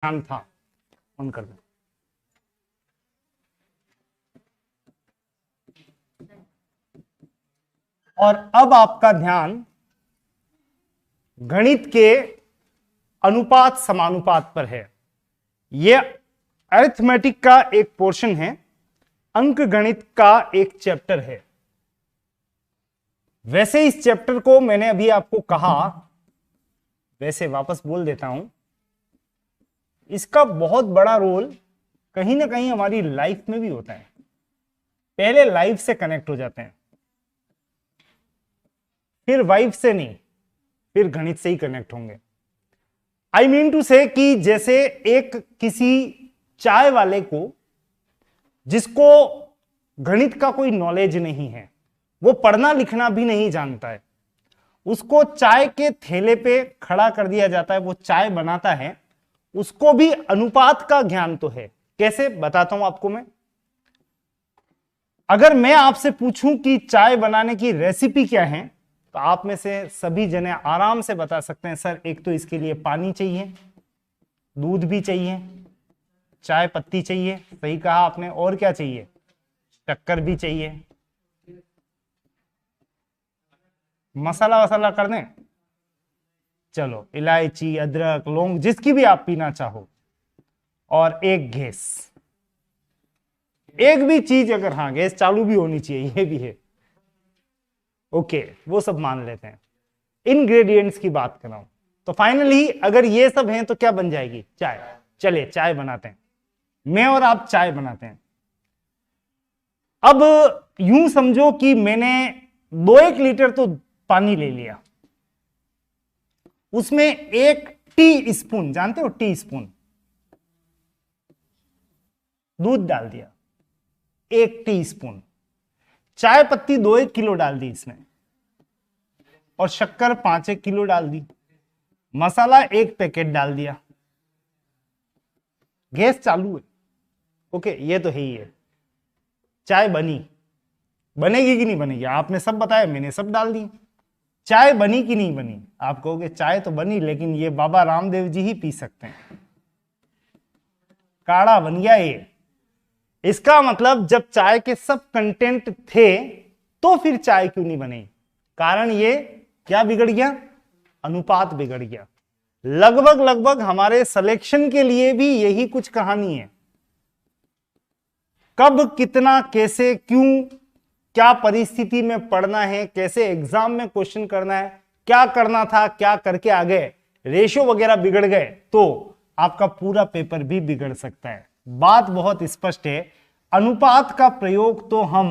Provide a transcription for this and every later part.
ध्यान था, ऑन कर दो। और अब आपका ध्यान गणित के अनुपात समानुपात पर है। यह अरिथमेटिक का एक पोर्शन है, अंक गणित का एक चैप्टर है। वैसे इस चैप्टर को मैंने अभी आपको कहा, वैसे वापस बोल देता हूं, इसका बहुत बड़ा रोल कहीं ना कहीं हमारी लाइफ में भी होता है। पहले लाइफ से कनेक्ट हो जाते हैं, फिर वाइफ से नहीं, फिर गणित से ही कनेक्ट होंगे। आई मीन टू से कि जैसे एक किसी चाय वाले को, जिसको गणित का कोई नॉलेज नहीं है, वो पढ़ना लिखना भी नहीं जानता है, उसको चाय के ठेले पे खड़ा कर दिया जाता है, वो चाय बनाता है, उसको भी अनुपात का ज्ञान तो है। कैसे बताता हूं आपको मैं। अगर मैं आपसे पूछूं कि चाय बनाने की रेसिपी क्या है, तो आप में से सभी जने आराम से बता सकते हैं, सर एक तो इसके लिए पानी चाहिए, दूध भी चाहिए, चाय पत्ती चाहिए, सही कहा आपने, और क्या चाहिए, शक्कर भी चाहिए, मसाला वसाला कर दें, चलो इलायची अदरक लौंग जिसकी भी आप पीना चाहो, और एक गैस। एक भी चीज अगर, हाँ गैस चालू भी होनी चाहिए, ये भी है, ओके वो सब मान लेते हैं। इंग्रेडिएंट्स की बात कर रहा हूं, तो फाइनली अगर ये सब हैं तो क्या बन जाएगी, चाय। चलिए चाय बनाते हैं, मैं और आप चाय बनाते हैं। अब यूं समझो कि मैंने 2-1 लीटर तो पानी ले लिया, उसमें 1 टी स्पून, जानते हो टी स्पून, दूध डाल दिया, 1 टी स्पून चाय पत्ती 2-1 किलो डाल दी इसमें, और शक्कर 5-1 किलो डाल दी, मसाला 1 पैकेट डाल दिया, गैस चालू है, ओके ये तो है ही है। चाय बनेगी कि नहीं बनेगी, आपने सब बताया, मैंने सब डाल दी। चाय बनी कि नहीं बनी, आप कहोगे चाय तो बनी, लेकिन ये बाबा रामदेव जी ही पी सकते हैं, काढ़ा बन गया ये। इसका मतलब जब चाय के सब कंटेंट थे तो फिर चाय क्यों नहीं बनी, कारण ये क्या बिगड़ गया, अनुपात बिगड़ गया। लगभग हमारे सिलेक्शन के लिए भी यही कुछ कहानी है। कब कितना कैसे क्यों, क्या परिस्थिति में पढ़ना है, कैसे एग्जाम में क्वेश्चन करना है, क्या करना था क्या करके आ गए, रेशियो वगैरह बिगड़ गए तो आपका पूरा पेपर भी बिगड़ सकता है। बात बहुत स्पष्ट है, अनुपात का प्रयोग तो हम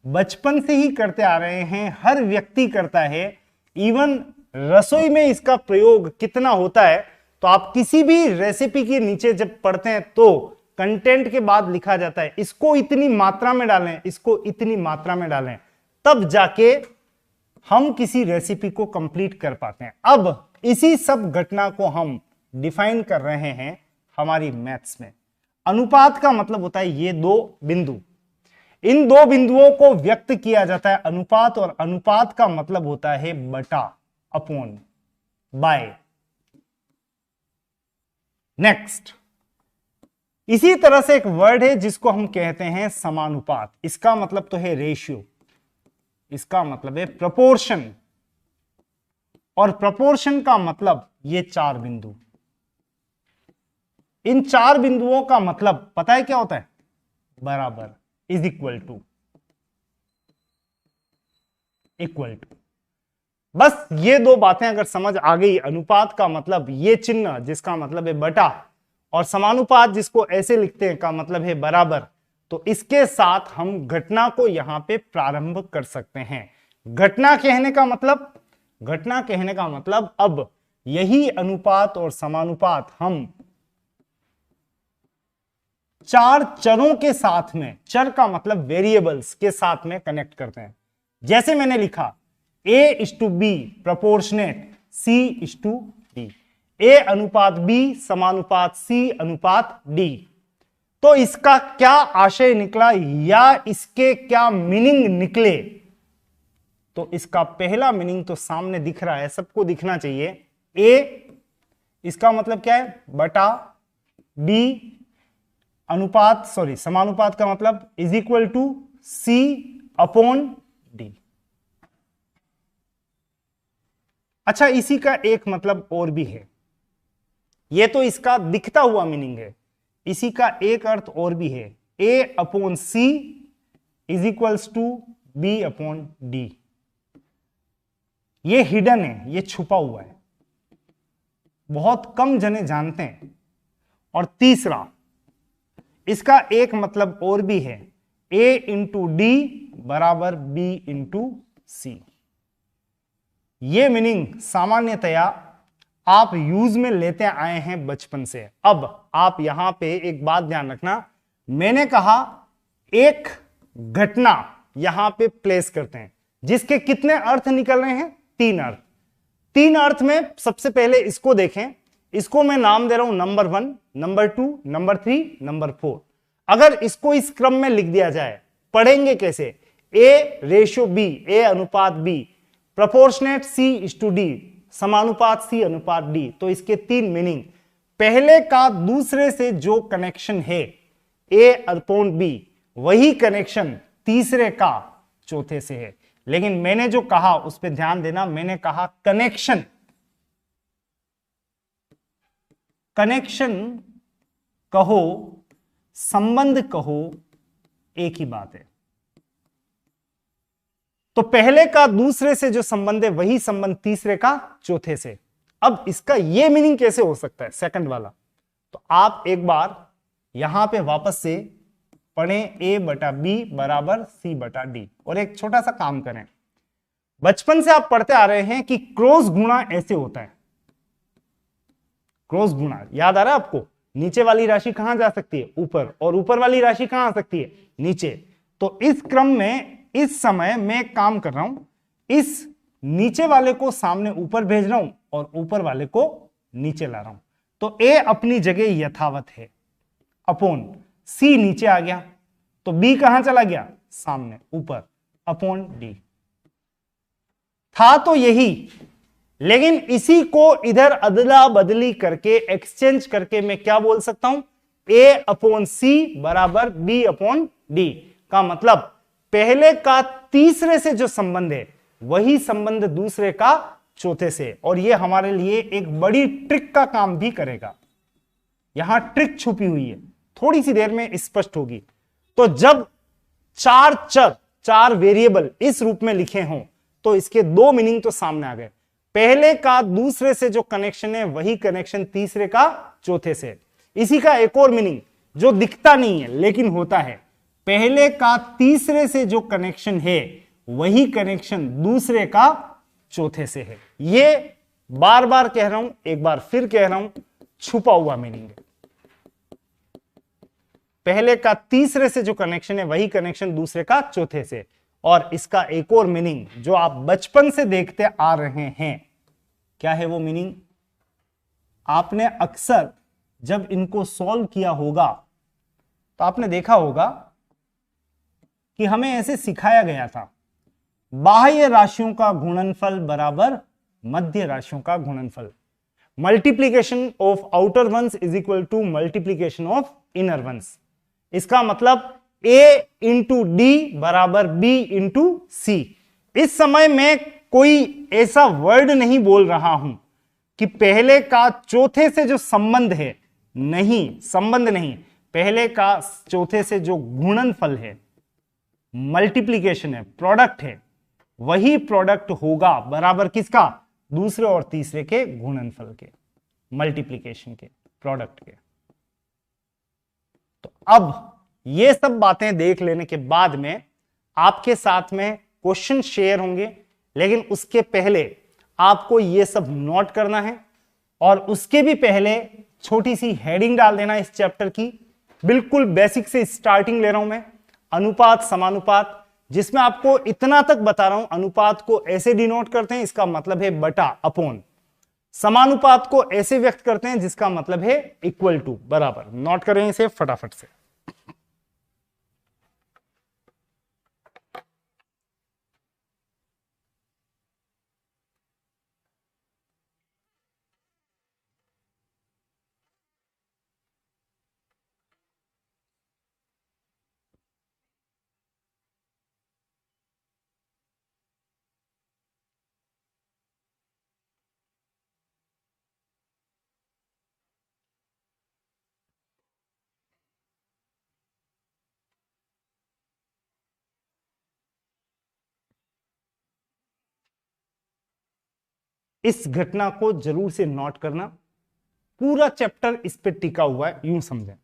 बचपन से ही करते आ रहे हैं, हर व्यक्ति करता है। इवन रसोई में इसका प्रयोग कितना होता है, तो आप किसी भी रेसिपी के नीचे जब पढ़ते हैं तो कंटेंट के बाद लिखा जाता है इसको इतनी मात्रा में डालें, इसको इतनी मात्रा में डालें, तब जाके हम किसी रेसिपी को कंप्लीट कर पाते हैं। अब इसी सब घटना को हम डिफाइन कर रहे हैं हमारी मैथ्स में। अनुपात का मतलब होता है ये 2 बिंदु, इन 2 बिंदुओं को व्यक्त किया जाता है अनुपात, और अनुपात का मतलब होता है बटा, अपॉन, बाय। नेक्स्ट, इसी तरह से एक वर्ड है जिसको हम कहते हैं समानुपात। इसका मतलब तो है रेशियो, इसका मतलब है प्रपोर्शन, और प्रपोर्शन का मतलब ये 4 बिंदु। इन 4 बिंदुओं का मतलब पता है क्या होता है, बराबर, इज इक्वल टू, बस ये 2 बातें अगर समझ आ गई, अनुपात का मतलब ये चिन्ह जिसका मतलब है बटा, और समानुपात जिसको ऐसे लिखते हैं का मतलब है बराबर, तो इसके साथ हम घटना को यहां पे प्रारंभ कर सकते हैं। घटना कहने का मतलब अब यही अनुपात और समानुपात हम 4 चरों के साथ में, चर का मतलब वेरिएबल्स के साथ में कनेक्ट करते हैं। जैसे मैंने लिखा A:B प्रोपोर्शनेट C:D, A अनुपात B समानुपात C अनुपात D। तो इसका क्या आशय निकला या इसके क्या मीनिंग निकले, तो इसका पहला मीनिंग तो सामने दिख रहा है, सबको दिखना चाहिए। A इसका मतलब क्या है, बटा बी अनुपात, सॉरी समानुपात का मतलब is equal to c upon d. अच्छा, इसी का एक मतलब और भी है, ये तो इसका दिखता हुआ मीनिंग है, इसी का एक अर्थ और भी है, A upon C is equals to B upon D. ये हिडन है, ये छुपा हुआ है, बहुत कम जने जानते हैं। और तीसरा, इसका एक मतलब और भी है, ए इंटू डी बराबर बी इंटू सी। ये मीनिंग सामान्यतया आप यूज में लेते आए हैं बचपन से। अब आप यहां पे एक बात ध्यान रखना, मैंने कहा एक घटना यहां पे प्लेस करते हैं जिसके कितने अर्थ निकल रहे हैं, तीन अर्थ। तीन अर्थ में सबसे पहले इसको देखें, इसको मैं नाम दे रहा हूं नंबर 1, नंबर 2, नंबर 3, नंबर 4। अगर इसको इस क्रम में लिख दिया जाए, पढ़ेंगे कैसे, ए रेशियो बी, ए अनुपात B, proportionate C is to D, समानुपात सी अनुपात डी। तो इसके तीन मीनिंग, पहले का दूसरे से जो कनेक्शन है ए अपॉन बी, वही कनेक्शन तीसरे का चौथे से है। लेकिन मैंने जो कहा उस पर ध्यान देना, मैंने कहा कनेक्शन, कनेक्शन कहो संबंध कहो एक ही बात है। तो पहले का दूसरे से जो संबंध है वही संबंध तीसरे का चौथे से। अब इसका यह मीनिंग कैसे हो सकता है सेकंड वाला, तो आप एक बार यहां पे वापस से पढ़ें, ए बटा बी बराबर सी बटा डी। और एक छोटा सा काम करें, बचपन से आप पढ़ते आ रहे हैं कि क्रॉस गुणा ऐसे होता है, क्रॉस गुणा याद आ रहा है आपको, नीचे वाली राशि कहां जा सकती है, ऊपर, और ऊपर वाली राशि कहां आ सकती है, नीचे। तो इस क्रम में इस समय मैं एक काम कर रहा हूं, इस नीचे वाले को सामने ऊपर भेज रहा हूं और ऊपर वाले को नीचे ला रहा हूं। तो ए अपनी जगह यथावत है, अपॉन सी नीचे आ गया, तो बी कहां चला गया, सामने ऊपर, अपॉन डी। था तो यही, लेकिन इसी को इधर अदला बदली करके एक्सचेंज करके मैं क्या बोल सकता हूं, ए अपॉन सी बराबर बी अपॉन डी। का मतलब पहले का तीसरे से जो संबंध है वही संबंध दूसरे का चौथे से। और यह हमारे लिए एक बड़ी ट्रिक का काम भी करेगा, यहां ट्रिक छुपी हुई है, थोड़ी सी देर में स्पष्ट होगी। तो जब चार चर, चार वेरिएबल इस रूप में लिखे हों तो इसके दो मीनिंग तो सामने आ गए, पहले का दूसरे से जो कनेक्शन है वही कनेक्शन तीसरे का चौथे से। इसी का एक और मीनिंग जो दिखता नहीं है लेकिन होता है, पहले का तीसरे से जो कनेक्शन है वही कनेक्शन दूसरे का चौथे से है। यह बार बार कह रहा हूं, एक बार फिर कह रहा हूं, छुपा हुआ मीनिंग है। पहले का तीसरे से जो कनेक्शन है वही कनेक्शन दूसरे का चौथे से। और इसका एक और मीनिंग जो आप बचपन से देखते आ रहे हैं, क्या है वो मीनिंग, आपने अक्सर जब इनको सॉल्व किया होगा तो आपने देखा होगा कि हमें ऐसे सिखाया गया था, बाह्य राशियों का गुणनफल बराबर मध्य राशियों का गुणनफल, multiplication of outer ones is equal to multiplication of inner ones. इसका मतलब A इंटू डी बराबर B इंटू सी। इस समय मैं कोई ऐसा वर्ड नहीं बोल रहा हूं कि पहले का चौथे से जो संबंध है, नहीं, संबंध नहीं, पहले का चौथे से जो गुणनफल है, मल्टीप्लीकेशन है, प्रोडक्ट है, वही प्रोडक्ट होगा बराबर किसका, दूसरे और तीसरे के गुणनफल के, मल्टीप्लीकेशन के, प्रोडक्ट के। तो अब ये सब बातें देख लेने के बाद में आपके साथ में क्वेश्चन शेयर होंगे, लेकिन उसके पहले आपको ये सब नोट करना है और उसके भी पहले छोटी सी हेडिंग डाल देना इस चैप्टर की। बिल्कुल बेसिक से स्टार्टिंग ले रहा हूं मैं, अनुपात समानुपात, जिसमें आपको इतना तक बता रहा हूं, अनुपात को ऐसे डिनोट करते हैं, इसका मतलब है बटा, अपॉन। समानुपात को ऐसे व्यक्त करते हैं जिसका मतलब है इक्वल टू, बराबर। नोट करें इसे फटाफट से। इस घटना को जरूर से नोट करना। पूरा चैप्टर इस पे टिका हुआ है, यूं समझें।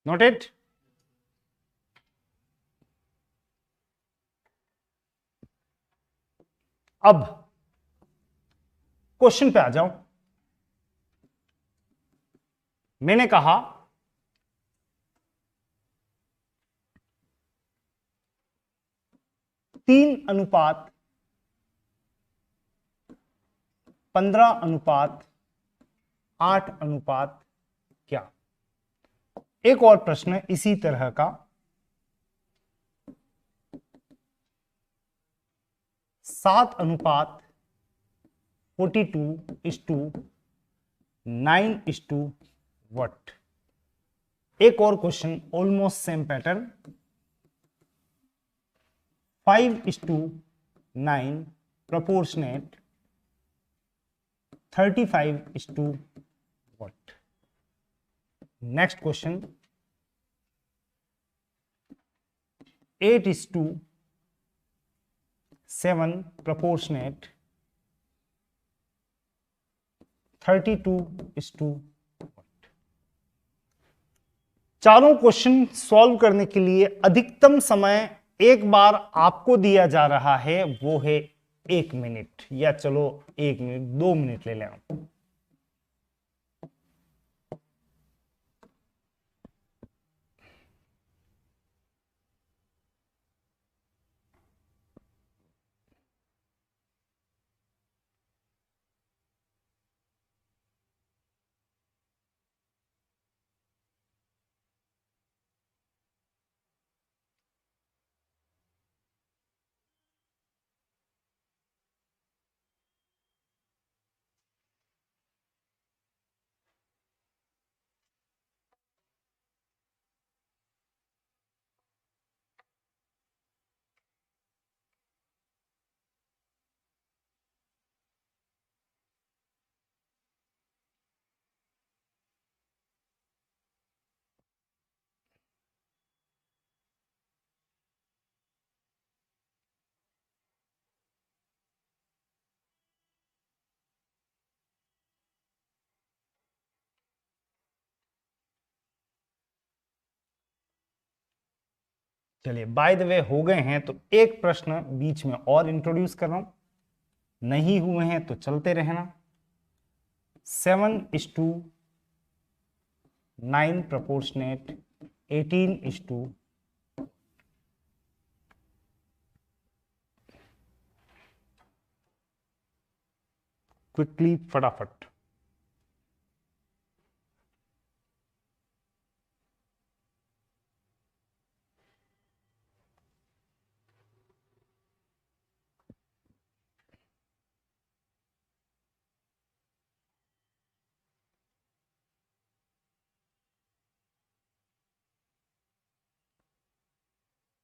नोटेड। अब क्वेश्चन पे आ जाओ। मैंने कहा 3:15:8 क्या। एक और प्रश्न इसी तरह का, 7:42:9:what। एक और question almost same pattern, 5:9 proportionate 35:what। Next question 8:7 proportionate 32:what। चारों क्वेश्चन सॉल्व करने के लिए अधिकतम समय एक बार आपको दिया जा रहा है, वो है 1 मिनट, या चलो 1 मिनट 2 मिनट ले लें आप। चलिए, बाय द वे हो गए हैं तो एक प्रश्न बीच में और इंट्रोड्यूस कर रहा हूं, नहीं हुए हैं तो चलते रहना। 7:9 प्रोपोर्शनेट 18:, क्विकली फटाफट।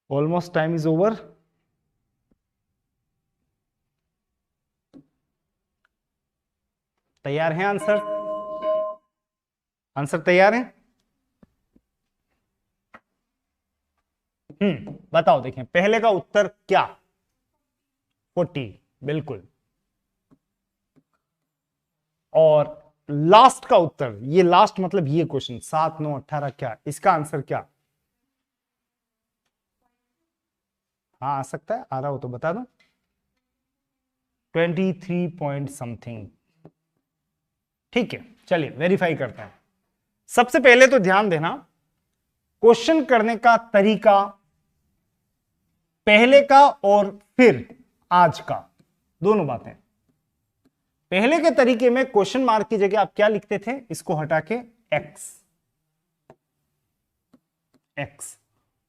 Almost time is over. तैयार हैं आंसर? आंसर तैयार है? बताओ, देखें पहले का उत्तर क्या? 40, बिल्कुल। और लास्ट का उत्तर, ये लास्ट मतलब ये क्वेश्चन 7, 9, 18 क्या, इसका आंसर क्या? हाँ आ सकता है, आ रहा हो तो बता दो। 23 पॉइंट समथिंग। ठीक है, चलिए वेरीफाई करते हैं। सबसे पहले तो ध्यान देना, क्वेश्चन करने का तरीका पहले का और फिर आज का, दोनों बातें। पहले के तरीके में क्वेश्चन मार्क की जगह आप क्या लिखते थे? इसको हटा के एक्स, एक्स।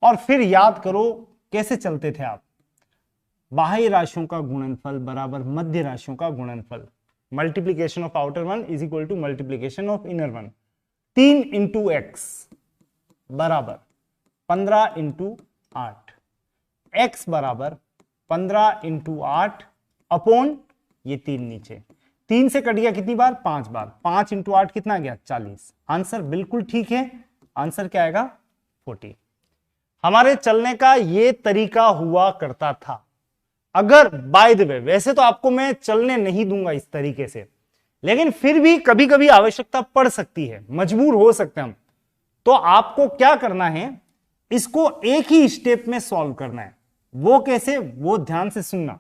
और फिर याद करो कैसे चलते थे आप। बाह्य राशियों का गुणनफल बराबर मध्य राशियों का गुणनफल, multiplication of outer one is equal to multiplication of inner one. 3 into x बराबर 15 इंटू 8, एक्स बराबर 15 इंटू 8 अपॉन ये 3 नीचे, 3 से कट गया कितनी बार? 5 बार। 5 इंटू 8 कितना गया? 40। आंसर बिल्कुल ठीक है। आंसर क्या आएगा? 40। हमारे चलने का ये तरीका हुआ करता था। अगर बाय द वे, वैसे तो आपको मैं चलने नहीं दूंगा इस तरीके से, लेकिन फिर भी कभी कभी आवश्यकता पड़ सकती है, मजबूर हो सकते हैं हम, तो आपको क्या करना है, इसको एक ही स्टेप में सॉल्व करना है। वो कैसे? वो ध्यान से सुनना।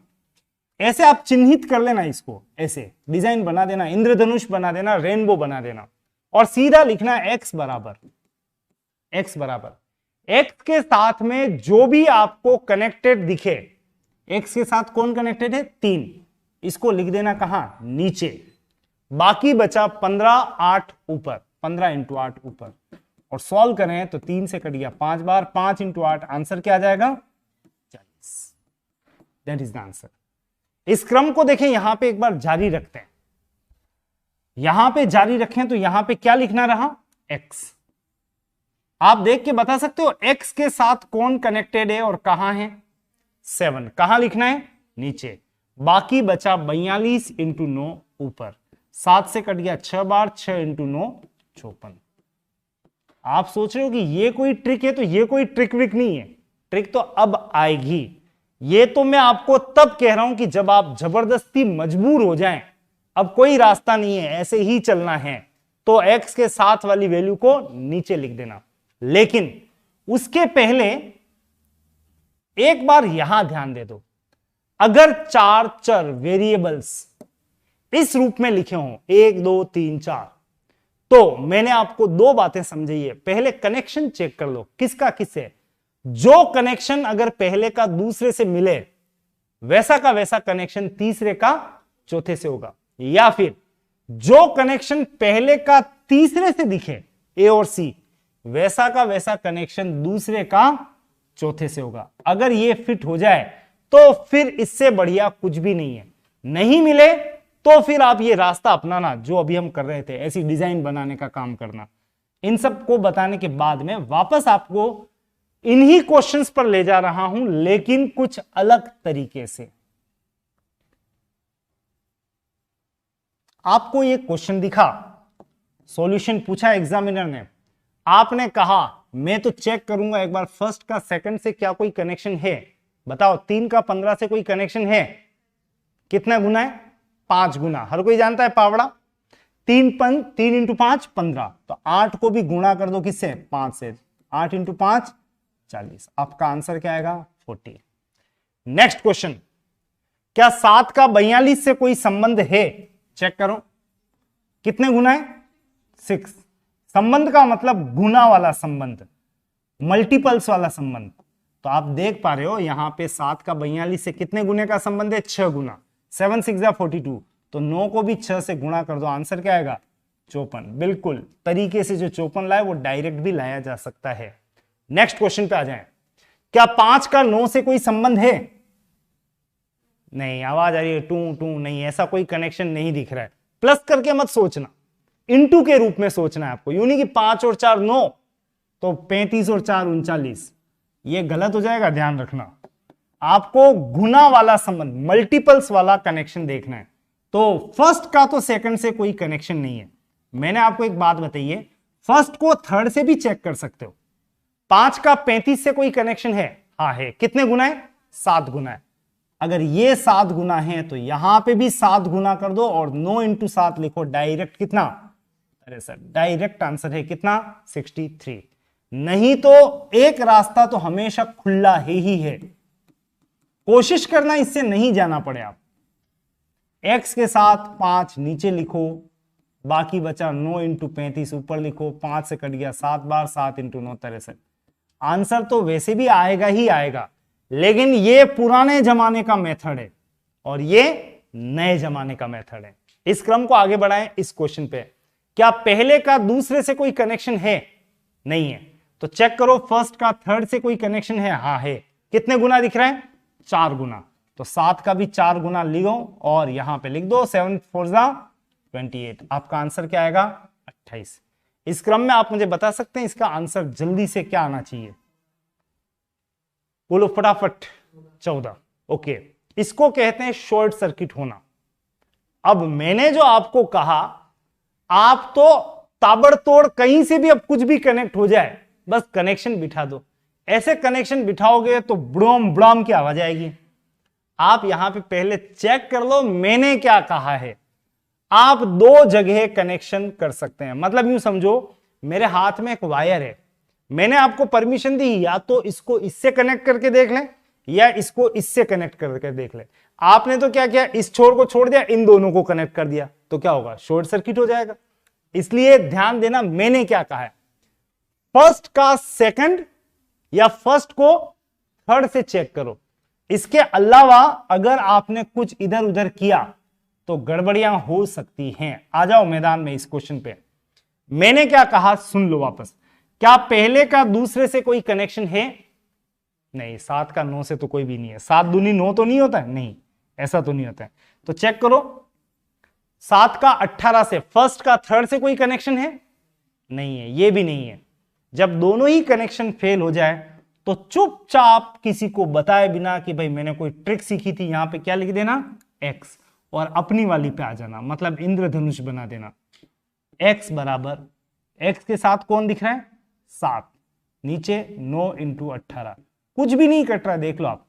ऐसे आप चिन्हित कर लेना, इसको ऐसे डिजाइन बना देना, इंद्रधनुष बना देना, रेनबो बना देना, और सीधा लिखना एक्स बराबर, एक्स बराबर एक्स के साथ में जो भी आपको कनेक्टेड दिखे, एक्स के साथ कौन कनेक्टेड है? 3, इसको लिख देना कहां? नीचे। बाकी बचा 15, 8 ऊपर, 15 इंटू 8 ऊपर, और सॉल्व करें तो 3 से कट गया 5 बार, 5 इंटू 8, आंसर क्या आ जाएगा? 40। That is the answer. इस क्रम को देखें, यहां पे एक बार जारी रखते हैं, यहां पे जारी रखें तो यहां पे क्या लिखना रहा? एक्स। आप देख के बता सकते हो एक्स के साथ कौन कनेक्टेड है और कहां है? 7। कहां लिखना है? नीचे। बाकी बचा 42 इंटू 9 ऊपर, 7 से कट गया 6 बार, 6 इंटू 9 54। आप सोच रहे हो कि ये कोई ट्रिक है, तो ये कोई ट्रिक विक नहीं है, ट्रिक तो अब आएगी। ये तो मैं आपको तब कह रहा हूं कि जब आप जबरदस्ती मजबूर हो जाएं, अब कोई रास्ता नहीं है, ऐसे ही चलना है, तो एक्स के साथ वाली वैल्यू को नीचे लिख देना। लेकिन उसके पहले एक बार यहां ध्यान दे दो, अगर 4 चर वेरिएबल्स इस रूप में लिखे हों 1 2 3 4, तो मैंने आपको 2 बातें समझाई है। पहले कनेक्शन चेक कर लो, किसका किससे। जो कनेक्शन अगर पहले का दूसरे से मिले, वैसा का वैसा कनेक्शन तीसरे का चौथे से होगा, या फिर जो कनेक्शन पहले का तीसरे से दिखे, ए और सी, वैसा का वैसा कनेक्शन दूसरे का चौथे से होगा। अगर ये फिट हो जाए तो फिर इससे बढ़िया कुछ भी नहीं है। नहीं मिले तो फिर आप ये रास्ता अपनाना जो अभी हम कर रहे थे, ऐसी डिजाइन बनाने का काम करना। इन सब को बताने के बाद में वापस आपको इन्हीं क्वेश्चंस पर ले जा रहा हूं, लेकिन कुछ अलग तरीके से। आपको ये क्वेश्चन दिखा, सॉल्यूशन पूछा एग्जामिनर ने, आपने कहा मैं तो चेक करूंगा एक बार फर्स्ट का सेकंड से क्या कोई कनेक्शन है। बताओ 3 का 15 से कोई कनेक्शन है? कितना गुना है? 5 गुना। हर कोई जानता है पावड़ा, 3 इंटू 5 15, तो 8 को भी गुणा कर दो किससे? 5 से। 8 इंटू 5 40। आपका आंसर क्या आएगा? 40। नेक्स्ट क्वेश्चन, क्या 7 का 42 से कोई संबंध है? चेक करो कितने गुना है? 6। संबंध का मतलब गुना वाला संबंध, मल्टीपल्स वाला संबंध। तो आप देख पा रहे हो यहां पे 7 का 42 से कितने गुने का संबंध है? 6 गुना। 7 6 42, तो 9 को भी 6 से गुणा कर दो, आंसर क्या आएगा? 54। बिल्कुल तरीके से जो 54 लाए वो डायरेक्ट भी लाया जा सकता है। नेक्स्ट क्वेश्चन पे आ जाएं। क्या 5 का 9 से कोई संबंध है? नहीं, आवाज आ रही है टू टू, नहीं, ऐसा कोई कनेक्शन नहीं दिख रहा है। प्लस करके मत सोचना, इनटू के रूप में सोचना है आपको। यूं नहीं कि 5 और 4 9, तो 35 और 4 39, ये गलत हो जाएगा, ध्यान रखना। आपको गुना वाला संबंध, मल्टीपल्स वाला कनेक्शन देखना है। तो फर्स्ट का तो सेकंड से कोई कनेक्शन नहीं है। मैंने आपको एक बात बताई है, फर्स्ट को थर्ड से भी चेक कर सकते हो। 5 का 35 से कोई कनेक्शन है? हाँ है। कितने गुना है? 7 गुना है। अगर ये 7 गुना है तो यहां पे भी 7 गुना कर दो और 9 इंटू 7 लिखो। डायरेक्ट कितना? अरे सर डायरेक्ट आंसर है कितना? 63। नहीं तो एक रास्ता तो हमेशा खुला ही है, कोशिश करना इससे नहीं जाना पड़े। आप x के साथ 5 नीचे लिखो, बाकी बचा 9 इंटू 35 ऊपर लिखो, 5 से कट गया 7 बार, 7 इंटू 9 63। आंसर तो वैसे भी आएगा ही आएगा, लेकिन ये पुराने जमाने का मेथड है और ये नए जमाने का मेथड है। इस क्रम को आगे बढ़ाएं। इस क्वेश्चन पे क्या पहले का दूसरे से कोई कनेक्शन है? नहीं है। तो चेक करो फर्स्ट का थर्ड से कोई कनेक्शन है? हाँ है। कितने गुना दिख रहे हैं? 4 गुना। तो 7 का भी 4 गुना लिखो और यहां पे लिख दो 7 4 28। आपका आंसर क्या आएगा? 28। इस क्रम में आप मुझे बता सकते हैं इसका आंसर जल्दी से क्या आना चाहिए? बोलो फटाफट। 14। ओके, इसको कहते हैं शॉर्ट सर्किट होना। अब मैंने जो आपको कहा, आप तो ताबड़तोड़ कहीं से भी अब कुछ भी कनेक्ट हो जाए, बस कनेक्शन बिठा दो। ऐसे कनेक्शन बिठाओगे तो ब्रोम ब्लाम की आवाज आएगी। आप यहां पे पहले चेक कर लो मैंने क्या कहा है। आप 2 जगह कनेक्शन कर सकते हैं। मतलब यूं समझो मेरे हाथ में एक वायर है, मैंने आपको परमिशन दी या तो इसको इससे कनेक्ट करके देख लें या इसको इससे कनेक्ट करके देख लें। आपने तो क्या किया, इस छोर को छोड़ दिया, इन दोनों को कनेक्ट कर दिया, तो क्या होगा? शॉर्ट सर्किट हो जाएगा। इसलिए ध्यान देना मैंने क्या कहा है। फर्स्ट का सेकंड या फर्स्ट को थर्ड से चेक करो। इसके अलावा अगर आपने कुछ इधर उधर किया तो गड़बड़ियां हो सकती हैं। आ जाओ मैदान में इस क्वेश्चन पे। मैंने क्या कहा सुन लो वापस। क्या पहले का दूसरे से कोई कनेक्शन है? नहीं। 7 का 9 से तो कोई भी नहीं है। 7 दूनी 9 तो नहीं होता है? नहीं, ऐसा तो नहीं होता है। तो चेक करो 7 का 18 से फर्स्ट का थर्ड से कोई कनेक्शन है? नहीं है, ये भी नहीं है। जब दोनों ही कनेक्शन फेल हो जाए तो चुपचाप किसी को बताए बिना कि भाई मैंने कोई ट्रिक सीखी थी, यहां पे क्या लिख देना? x, और अपनी वाली पे आ जाना, मतलब इंद्रधनुष बना देना। x बराबर, x के साथ कौन दिख रहा है? 7, नीचे 9 इंटू 18, कुछ भी नहीं कट रहा है, देख लो आप।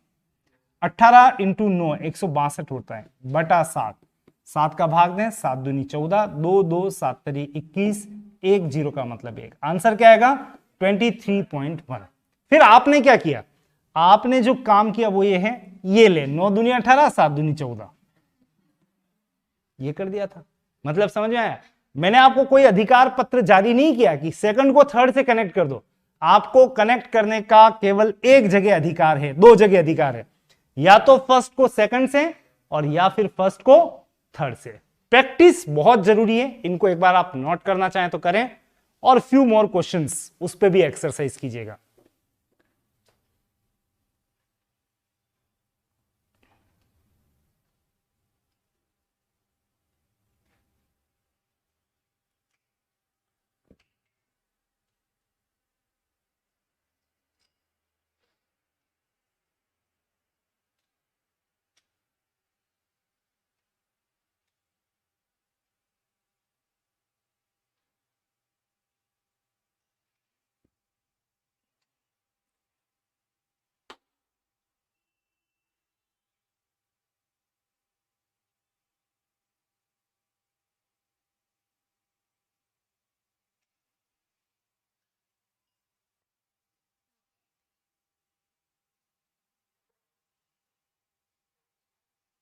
18 इंटू 9 162 होता है, बटा 7, 7 का भाग दें, 7 दूनी 14, 2 2 7 3 21, 1 0 का मतलब 1। आंसर क्या आएगा? 23.1। फिर आपने क्या किया? आपने जो काम किया वो ये है, ये ले 9 दूनी 18, 7 दूनी 14, ये कर दिया था। मतलब समझ में आया? मैंने आपको कोई अधिकार पत्र जारी नहीं किया कि सेकंड को थर्ड से कनेक्ट कर दो। आपको कनेक्ट करने का केवल एक जगह अधिकार है, 2 जगह अधिकार है, या तो फर्स्ट को सेकंड से और या फिर फर्स्ट को थर्ड से। प्रैक्टिस बहुत जरूरी है, इनको एक बार आप नोट करना चाहें तो करें, और फ्यू मोर क्वेश्चंस उस पर भी एक्सरसाइज कीजिएगा।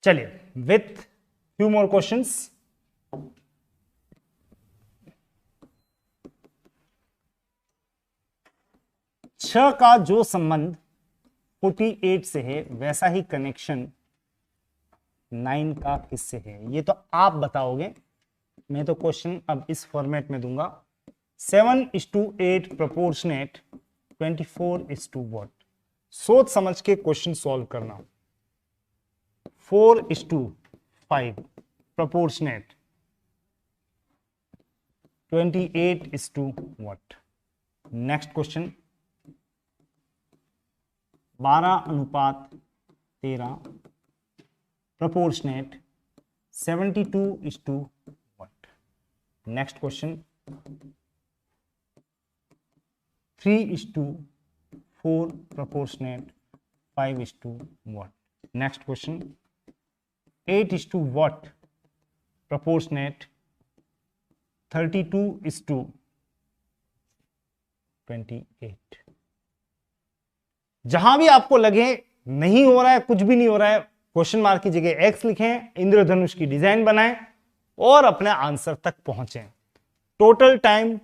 चलिए विथ फ्यू मोर क्वेश्चंस। छ का जो संबंध 48 से है वैसा ही कनेक्शन 9 का किससे है? ये तो आप बताओगे, मैं तो क्वेश्चन अब इस फॉर्मेट में दूंगा। 7:8 प्रोपोर्शनेट 24 व्हाट। सोच समझ के क्वेश्चन सॉल्व करना। 4:5 proportionate 28 next question 12:13 proportionate 72 next question 3:4 proportionate 5:what. Next question, 8:what proportionate 32:28. जहां भी आपको लगे नहीं हो रहा है, कुछ भी नहीं हो रहा है, क्वेश्चन मार्क की जगह एक्स लिखें, इंद्रधनुष की डिजाइन बनाएं और अपने आंसर तक पहुंचे. Total time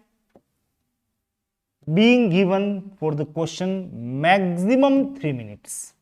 being given for the question maximum 3 minutes.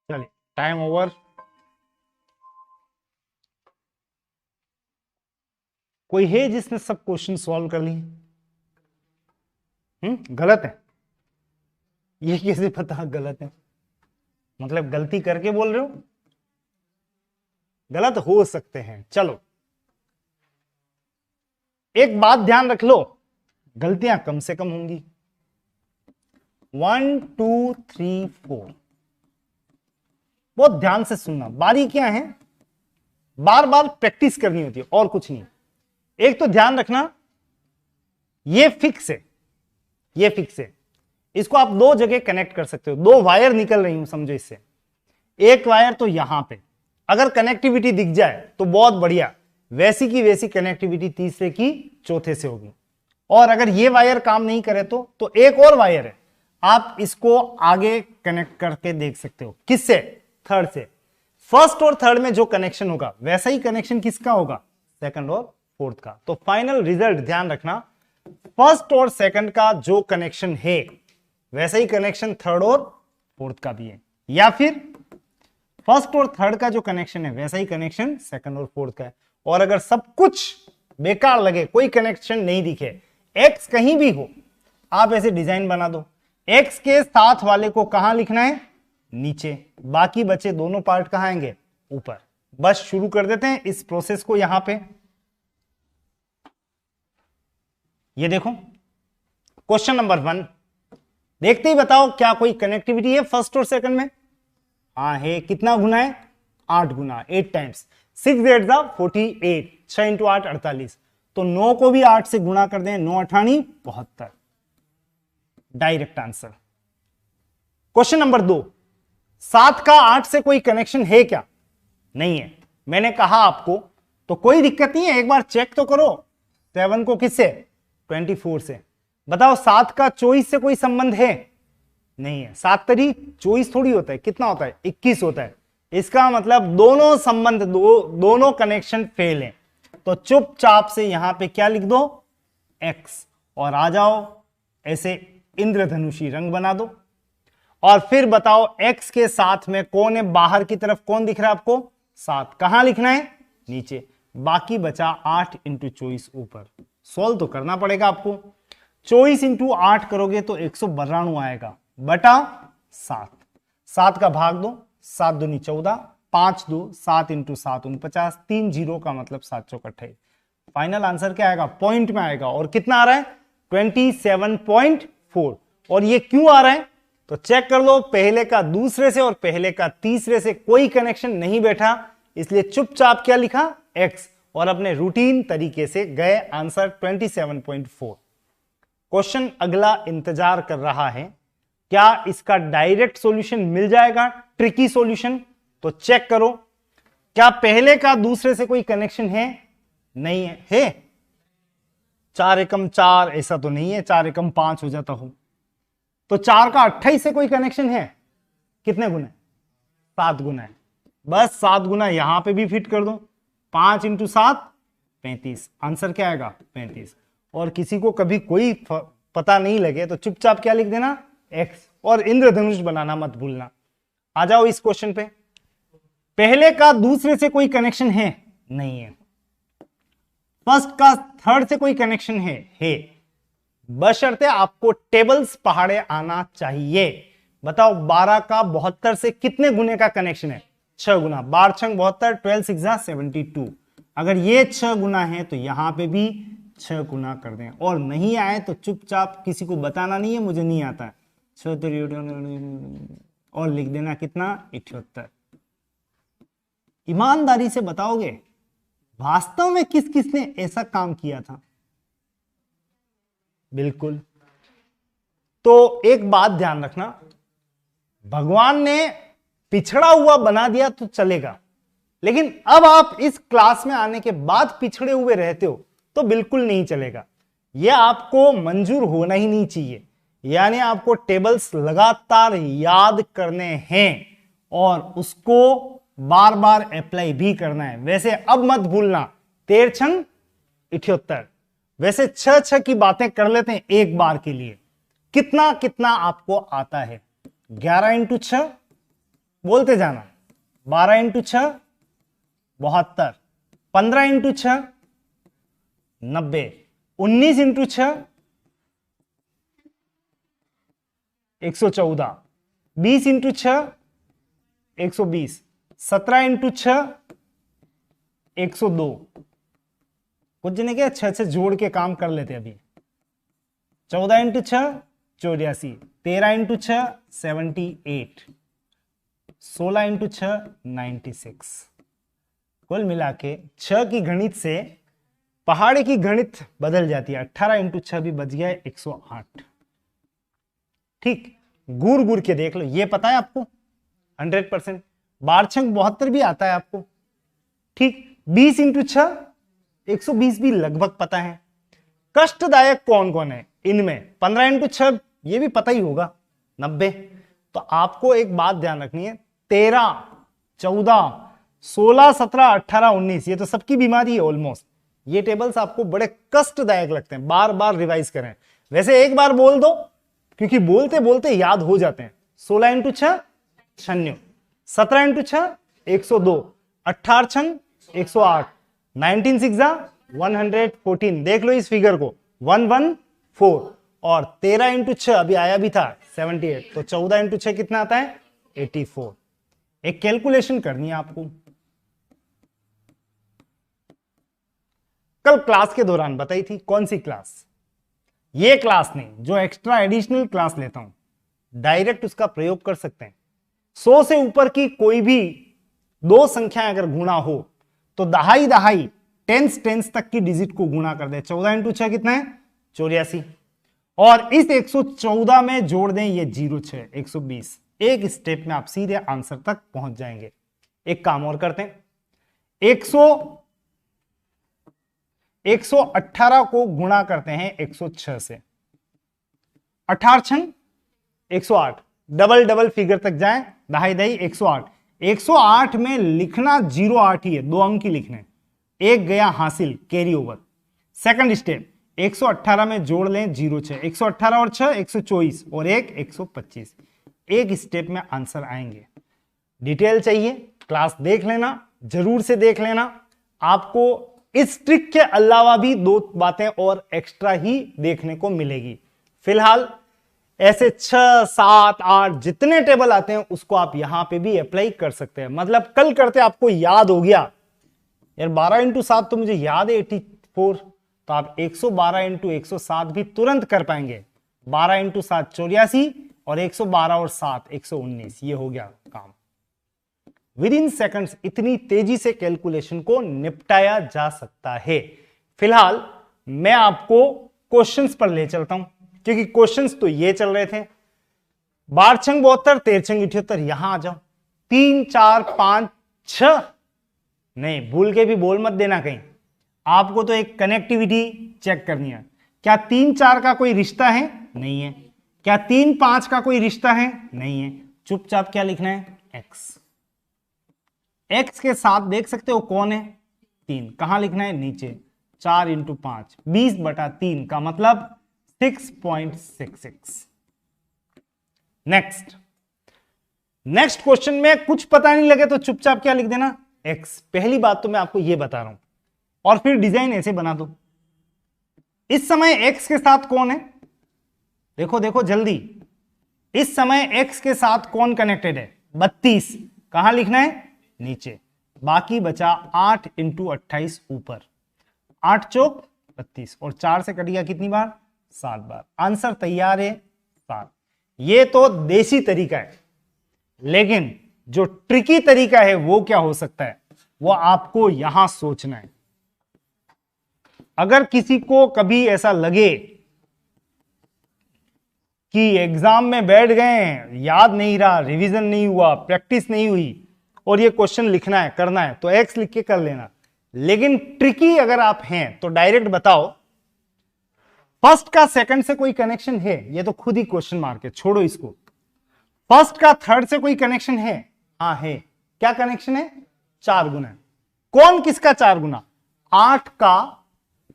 चलिए, टाइम ओवर. कोई है जिसने सब क्वेश्चन सॉल्व कर लिए? गलत है? ये कैसे पता गलत है? मतलब गलती करके बोल रहे हो? गलत हो सकते हैं. चलो, एक बात ध्यान रख लो, गलतियां कम से कम होंगी. 1 2 3 4. बहुत ध्यान से सुनना, बारीकियां हैं, बार बार प्रैक्टिस करनी होती है और कुछ नहीं. एक तो ध्यान रखना, ये फिक्स है, ये फिक्स है. इसको आप दो जगह कनेक्ट कर सकते हो. दो वायर निकल रही हूं समझो इससे. एक वायर तो यहां पे, अगर कनेक्टिविटी दिख जाए तो बहुत बढ़िया, वैसी की वैसी कनेक्टिविटी तीसरे की चौथे से होगी. और अगर ये वायर काम नहीं करे तो एक और वायर है, आप इसको आगे कनेक्ट करके देख सकते हो. किससे? थर्ड से. फर्स्ट और थर्ड में जो कनेक्शन होगा वैसा ही कनेक्शन किसका होगा? सेकंड और फोर्थ का. तो फाइनल रिजल्ट ध्यान रखना, फर्स्ट और सेकंड का जो कनेक्शन है वैसा ही कनेक्शन थर्ड और फोर्थ का भी है, या फिर फर्स्ट और थर्ड का जो कनेक्शन है वैसा ही कनेक्शन सेकंड और फोर्थ का है. और अगर सब कुछ बेकार लगे, कोई कनेक्शन नहीं दिखे, एक्स कहीं भी हो, आप ऐसे डिजाइन बना दो। x के साथ वाले को कहां लिखना है, नीचे, बाकी बचे दोनों पार्ट कहां आएंगे, ऊपर। बस शुरू कर देते हैं इस प्रोसेस को। यहां पे ये देखो क्वेश्चन नंबर 1, देखते ही बताओ क्या कोई कनेक्टिविटी है फर्स्ट और सेकंड में। हाँ है, कितना गुना है, 8 गुना, 8 टाइम्स 6 8 48, 6 इंटू 8 48, तो 9 को भी 8 से गुना कर दें, 9 अठानी 72, डायरेक्ट आंसर। क्वेश्चन नंबर 2, 7 का 8 से कोई कनेक्शन है क्या, नहीं है, मैंने कहा आपको, तो कोई दिक्कत नहीं है, एक बार चेक तो करो। 7 को किससे, 24 से। बताओ 7 का 24 से कोई संबंध है, नहीं है। 7 तरी 24 थोड़ी होता है, कितना होता है, 21 होता है। इसका मतलब दोनों संबंध, दोनों कनेक्शन फेल है। तो चुपचाप से यहां पे क्या लिख दो, x, और आ जाओ ऐसे इंद्रधनुषी रंग बना दो। और फिर बताओ x के साथ में कौन है, बाहर की तरफ कौन दिख रहा है आपको, 7, कहां लिखना है, नीचे, बाकी बचा 8 इंटू 24 ऊपर। सोल्व तो करना पड़ेगा आपको। 24 इंटू 8 करोगे तो 192 आएगा, बटा 7, 7 का भाग दो, 7 दूनी 14, 5 2 7 इंटू 7 49, 3 जीरो का मतलब 7 चौक 28। फाइनल आंसर क्या आएगा, पॉइंट में आएगा। और कितना आ रहा है, 27.4। और ये क्यों आ रहा है, तो चेक कर लो, पहले का दूसरे से और पहले का तीसरे से कोई कनेक्शन नहीं बैठा, इसलिए चुपचाप क्या लिखा, x, और अपने रूटीन तरीके से गए, आंसर 27.4। क्वेश्चन अगला इंतजार कर रहा है, क्या इसका डायरेक्ट सॉल्यूशन मिल जाएगा, ट्रिकी सॉल्यूशन। तो चेक करो, क्या पहले का दूसरे से कोई कनेक्शन है, नहीं है, 4 एकम 4 ऐसा तो नहीं है, 4 एकम 5 हो जाता हो। तो 4 का 28 से कोई कनेक्शन है, कितने गुना है, 7 गुना है। बस 7 गुना यहां पे भी फिट कर दो, 5 इंटू 7 35, आंसर क्या आएगा, 35। और किसी को कभी कोई पता नहीं लगे तो चुपचाप क्या लिख देना, x, और इंद्रधनुष बनाना मत भूलना। आ जाओ इस क्वेश्चन पे, पहले का दूसरे से कोई कनेक्शन है, नहीं है। फर्स्ट का थर्ड से कोई कनेक्शन है, बशर्ते आपको टेबल्स पहाड़े आना चाहिए। बताओ 12 का 72 से कितने गुने का कनेक्शन है, 6 गुना, 12 6 72, 12 6 72। अगर ये 6 गुना है तो यहां पे भी 6 गुना कर दें, और नहीं आए तो चुपचाप, किसी को बताना नहीं है मुझे नहीं आता है, 6 और लिख देना कितना, 78। ईमानदारी से बताओगे वास्तव में किस किसने ऐसा काम किया था, बिल्कुल। तो एक बात ध्यान रखना, भगवान ने पिछड़ा हुआ बना दिया तो चलेगा, लेकिन अब आप इस क्लास में आने के बाद पिछड़े हुए रहते हो तो बिल्कुल नहीं चलेगा। यह आपको मंजूर होना ही नहीं चाहिए। यानी आपको टेबल्स लगातार याद करने हैं और उसको बार बार अप्लाई भी करना है। वैसे अब मत भूलना, 13 छंग 78, वैसे 6 की बातें कर लेते हैं एक बार के लिए। कितना कितना आपको आता है, 11 इंटू 6 बोलते जाना, 12 into 6 72, 15 into 6 90, 19 into 6 114, 20 into 6 120, 17 into 6 102। कुछ जने क्या 6 से जोड़ के काम कर लेते अभी। 14 इंटू 6 84, 13 इंटू 6 78, 16 इंटू 6 96। कुल मिला के 6 की गणित से पहाड़े की गणित बदल जाती है। 18 इंटू 6 भी बच गया 108। ठीक, गुर गुर के देख लो, ये पता है आपको 100%। 12 छंग 72 भी आता है आपको, ठीक। 20 इंटू 6 120 भी लगभग पता है। कष्टदायक कौन कौन है इनमें, 15 इंटू 6 ये भी पता ही होगा, 90। तो आपको एक बात ध्यान रखनी है, 13 14 16 17 18 19 ये तो सबकी बीमारी है ऑलमोस्ट। ये टेबल्स आपको बड़े कष्टदायक लगते हैं, बार बार रिवाइज करें। वैसे एक बार बोल दो, क्योंकि बोलते बोलते याद हो जाते हैं। 16 इंटू 6 96, 17 इंटू 6 102, 18 छंग 108, 19 6 114। देख लो इस फिगर को, 114। और 13 इंटू 6 अभी आया भी था 78, तो 14 इंटू 6 कितना आता है 84। एक कैलकुलेशन करनी है आपको, कल क्लास के दौरान बताई थी। कौन सी क्लास? ये क्लास नहीं, जो एक्स्ट्रा एडिशनल क्लास लेता हूं, डायरेक्ट उसका प्रयोग कर सकते हैं। 100 से ऊपर की कोई भी दो संख्याएं अगर गुणा हो तो दहाई दहाई टेंस तक की डिजिट को गुणा कर दे। 14 इंटू 6 कितना है 84, और इस 114 में जोड़ दें ये 06 120। एक स्टेप में आप सीधे आंसर तक पहुंच जाएंगे। एक काम और करते हैं, 118 को गुणा करते हैं 106 से, 18 108, डबल डबल फिगर तक जाएं, दहाई दहाई 108। 108 में लिखना 08 ही है, 2 अंक ही लिखने, एक गया हासिल, कैरी ओवर। सेकंड स्टेप, 118 में जोड़ लें 06, 118 और 6 124 और एक 125। एक स्टेप में आंसर आएंगे। डिटेल चाहिए क्लास देख लेना, जरूर से देख लेना। आपको इस ट्रिक के अलावा भी 2 बातें और एक्स्ट्रा ही देखने को मिलेगी। फिलहाल ऐसे 6 7 8 जितने टेबल आते हैं उसको आप यहां पे भी अप्लाई कर सकते हैं। मतलब कल करते आपको याद हो गया यार 12 इंटू 7 तो मुझे याद है 84, तो आप 112 इंटू 107 भी तुरंत कर पाएंगे। 12 इंटू 7 84 और 112 और 7 119, ये हो गया काम। विद इन सेकंड्स इतनी तेजी से कैलकुलेशन को निपटाया जा सकता है। फिलहाल मैं आपको क्वेश्चंस पर ले चलता हूं, क्योंकि क्वेश्चंस तो ये चल रहे थे 12 छंग 72, 13 छंग 78। यहां आ जाओ, 3 4 5 6, नहीं भूल के भी बोल मत देना कहीं। आपको तो एक कनेक्टिविटी चेक करनी है। क्या 3 4 का कोई रिश्ता है? नहीं है। क्या 3 5 का कोई रिश्ता है? नहीं है। चुपचाप क्या लिखना है? एक्स। एक्स के साथ देख सकते हो कौन है? 3। कहां लिखना है? नीचे। 4 इंटू 5 20/3 का मतलब 6.66। नेक्स्ट क्वेश्चन में कुछ पता नहीं लगे तो चुपचाप क्या लिख देना? एक्स। पहली बात तो मैं आपको यह बता रहा हूं, और फिर डिजाइन ऐसे बना दो। इस समय एक्स के साथ कौन है? देखो देखो जल्दी, इस समय एक्स के साथ कौन कनेक्टेड है? 32। कहां लिखना है? नीचे। बाकी बचा 8 इंटू 28 ऊपर। 8 चौक 32 और 4 से कट गया कितनी बार? 7 बार। आंसर तैयार है 7। ये तो देसी तरीका है, लेकिन जो ट्रिकी तरीका है वो क्या हो सकता है, वो आपको यहां सोचना है। अगर किसी को कभी ऐसा लगे कि एग्जाम में बैठ गए, याद नहीं रहा, रिवीजन नहीं हुआ, प्रैक्टिस नहीं हुई और ये क्वेश्चन लिखना है, करना है, तो एक्स लिख के कर लेना। लेकिन ट्रिकी अगर आप हैं तो डायरेक्ट बताओ फर्स्ट का सेकंड से कोई कनेक्शन है? ये तो खुद ही क्वेश्चन मार्क है, छोड़ो इसको। फर्स्ट का थर्ड से कोई कनेक्शन है? हाँ है। क्या कनेक्शन है? 4 गुना। कौन किसका 4 गुना? 8 का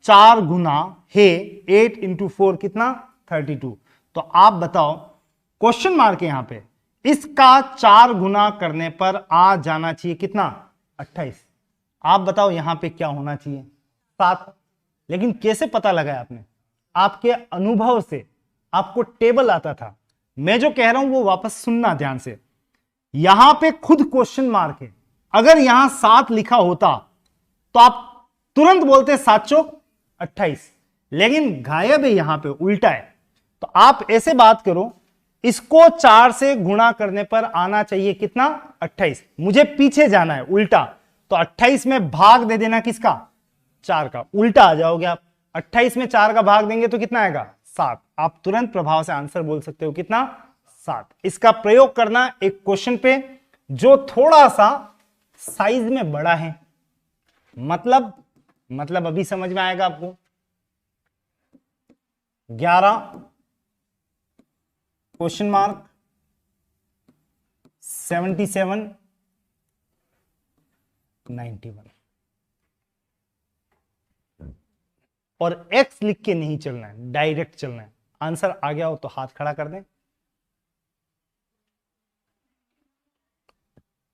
4 गुना है 8 इंटू 4 कितना? 32। तो आप बताओ, क्वेश्चन मार्क है यहां पे, इसका 4 गुना करने पर आ जाना चाहिए कितना? 28। आप बताओ यहां पे क्या होना चाहिए? 7। लेकिन कैसे पता लगाया आपने? आपके अनुभव से। आपको टेबल आता था। मैं जो कह रहा हूं वो वापस सुनना ध्यान से। यहां पे खुद क्वेश्चन मार्क है। अगर यहां 7 लिखा होता तो आप तुरंत बोलते 7 चौक 28, लेकिन गायब है, यहां पे उल्टा है। तो आप ऐसे बात करो, इसको 4 से गुणा करने पर आना चाहिए कितना? 28। मुझे पीछे जाना है उल्टा, तो 28 में भाग दे देना किसका? 4 का। उल्टा आ जाओगे आप। 28 में 4 का भाग देंगे तो कितना आएगा? 7। आप तुरंत प्रभाव से आंसर बोल सकते हो कितना? 7। इसका प्रयोग करना एक क्वेश्चन पे जो थोड़ा सा साइज में बड़ा है। मतलब अभी समझ में आएगा आपको। 11 क्वेश्चन मार्क 77 91 और x लिख के नहीं चलना है, डायरेक्ट चलना है। आंसर आ गया हो तो हाथ खड़ा कर दें।